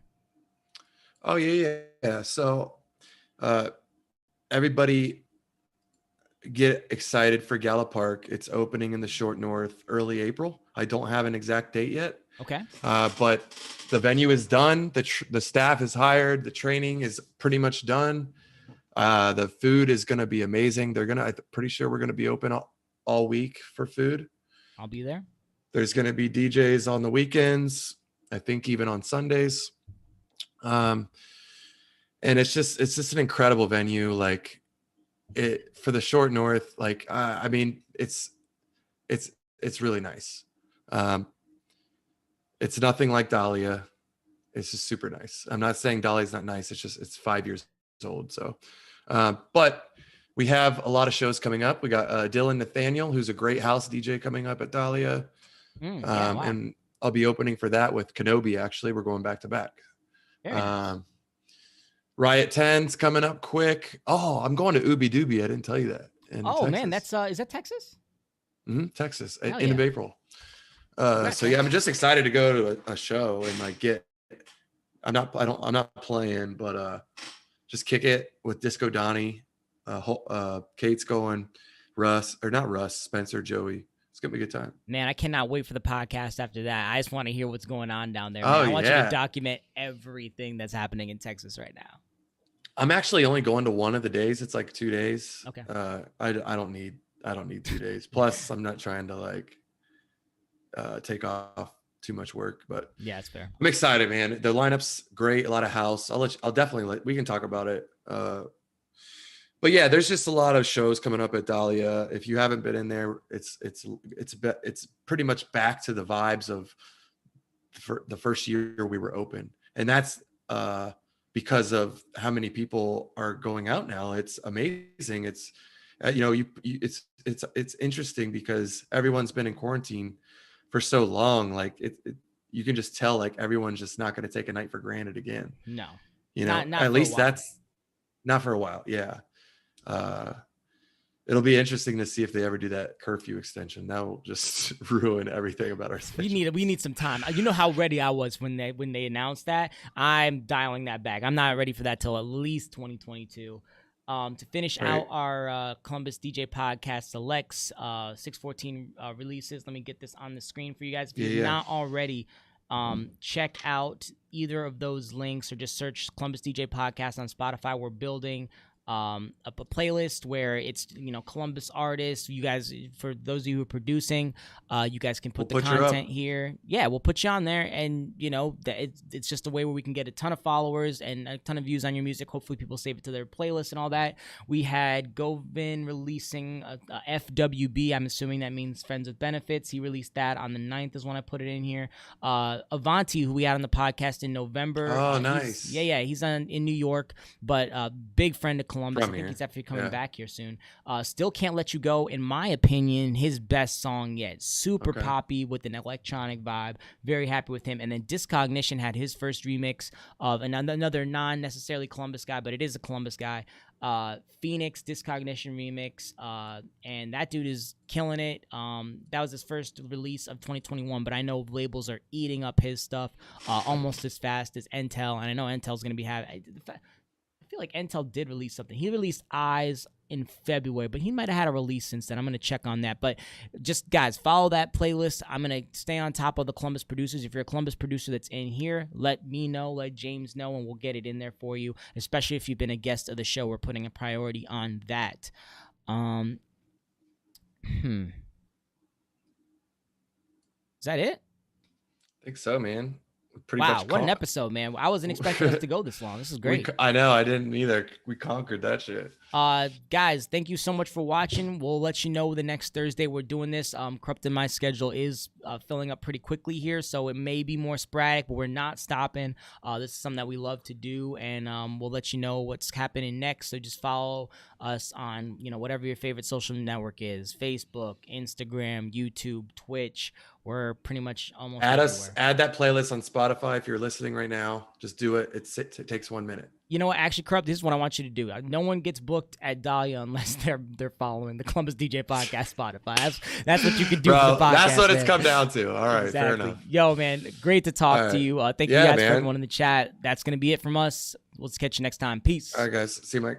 Oh, yeah. So everybody get excited for Gala Park. It's opening in the Short North early April. I don't have an exact date yet. Okay. But the venue is done. The staff is hired. The training is pretty much done. The food is going to be amazing. I'm pretty sure we're going to be open all week for food. I'll be there. There's going to be DJs on the weekends. I think even on Sundays. And it's just an incredible venue. Like for the Short North, it's really nice. It's nothing like Dahlia. It's just super nice. I'm not saying Dahlia's not nice. It's 5 years old. So, but we have a lot of shows coming up. We got Dylan Nathaniel, who's a great house DJ, coming up at Dahlia. Wow. And I'll be opening for that with Kenobi. Actually, we're going back to back. Nice. Riot 10's coming up quick. Oh, I'm going to Ooby Dooby. I didn't tell you that. Texas. Man, that's is that Texas? Texas, end of April. So yeah, I'm just excited to go to a show and like I'm not playing, but just kick it with Disco Donnie. Kate's going, Spencer, Joey. It's gonna be a good time. Man, I cannot wait for the podcast after that. I just want to hear what's going on down there. I want you to document everything that's happening in Texas right now. I'm actually only going to one of the days. It's like 2 days. Okay. I don't need 2 days. Plus, I'm not trying to like take off too much work, but yeah, it's fair. I'm excited, man. The lineup's great. A lot of house. I'll definitely we can talk about it. But yeah, there's just a lot of shows coming up at Dahlia. If you haven't been in there, it's pretty much back to the vibes of the first year we were open, and that's because of how many people are going out now. It's amazing. It's it's interesting because everyone's been in quarantine for so long. Like you can just tell like everyone's just not going to take a night for granted again. No, not at least that's not for a while. Yeah. It'll be interesting to see if they ever do that curfew extension. That will just ruin everything about our schedule. We need some time. You know how ready I was when they announced that. I'm dialing that back. I'm not ready for that till at least 2022. To finish out our Columbus DJ podcast selects 614 releases. Let me get this on the screen for you guys. If you're not already, check out either of those links or just search Columbus DJ podcast on Spotify. We're building up a playlist where it's Columbus artists. You guys, for those of you who are producing, you guys can put the content here. Yeah, we'll put you on there, and it's just a way where we can get a ton of followers and a ton of views on your music. Hopefully people save it to their playlist and all that. We had Govin releasing a FWB. I'm assuming that means Friends with Benefits. He released that on the 9th is when I put it in here. Avanti, who we had on the podcast in November. Oh, nice. He's in New York, but big friend of Columbus. I think he's actually coming back here soon. Still Can't Let You Go, in my opinion, his best song yet. Super poppy with an electronic vibe. Very happy with him. And then Discognition had his first remix of another non-necessarily Columbus guy, but it is a Columbus guy. Phoenix Discognition remix, and that dude is killing it. That was his first release of 2021, but I know labels are eating up his stuff almost as fast as Entel, and I know Entel's going to be having... I feel like Entel did release something. He released Eyes in February, but he might have had a release since then. I'm going to check on that. But just, guys, follow that playlist. I'm going to stay on top of the Columbus producers. If you're a Columbus producer that's in here, let me know, let James know, and we'll get it in there for you, especially if you've been a guest of the show. We're putting a priority on that. Is that it? I think so, man. Wow, what an episode, man. I wasn't expecting us to go this long. This is great. I know, I didn't either. We conquered that shit. Guys, thank you so much for watching. We'll let you know the next Thursday we're doing this. Corrupt in my schedule is filling up pretty quickly here, so it may be more sporadic, but we're not stopping. This is something that we love to do, and we'll let you know what's happening next. So just follow us on, whatever your favorite social network is: Facebook, Instagram, YouTube, Twitch. We're pretty much almost everywhere. Add that playlist on Spotify if you're listening right now. Just do it. It takes 1 minute. You know what? Actually, Corrupt, this is what I want you to do. No one gets booked at Dahlia unless they're following the Columbus DJ Podcast Spotify. That's what you can do for the podcast. That's what it's come down to. All right, exactly. Fair enough. Yo, man, great to talk to you. Thank you guys for everyone in the chat. That's going to be it from us. Let's catch you next time. Peace. All right, guys. See you, Mike.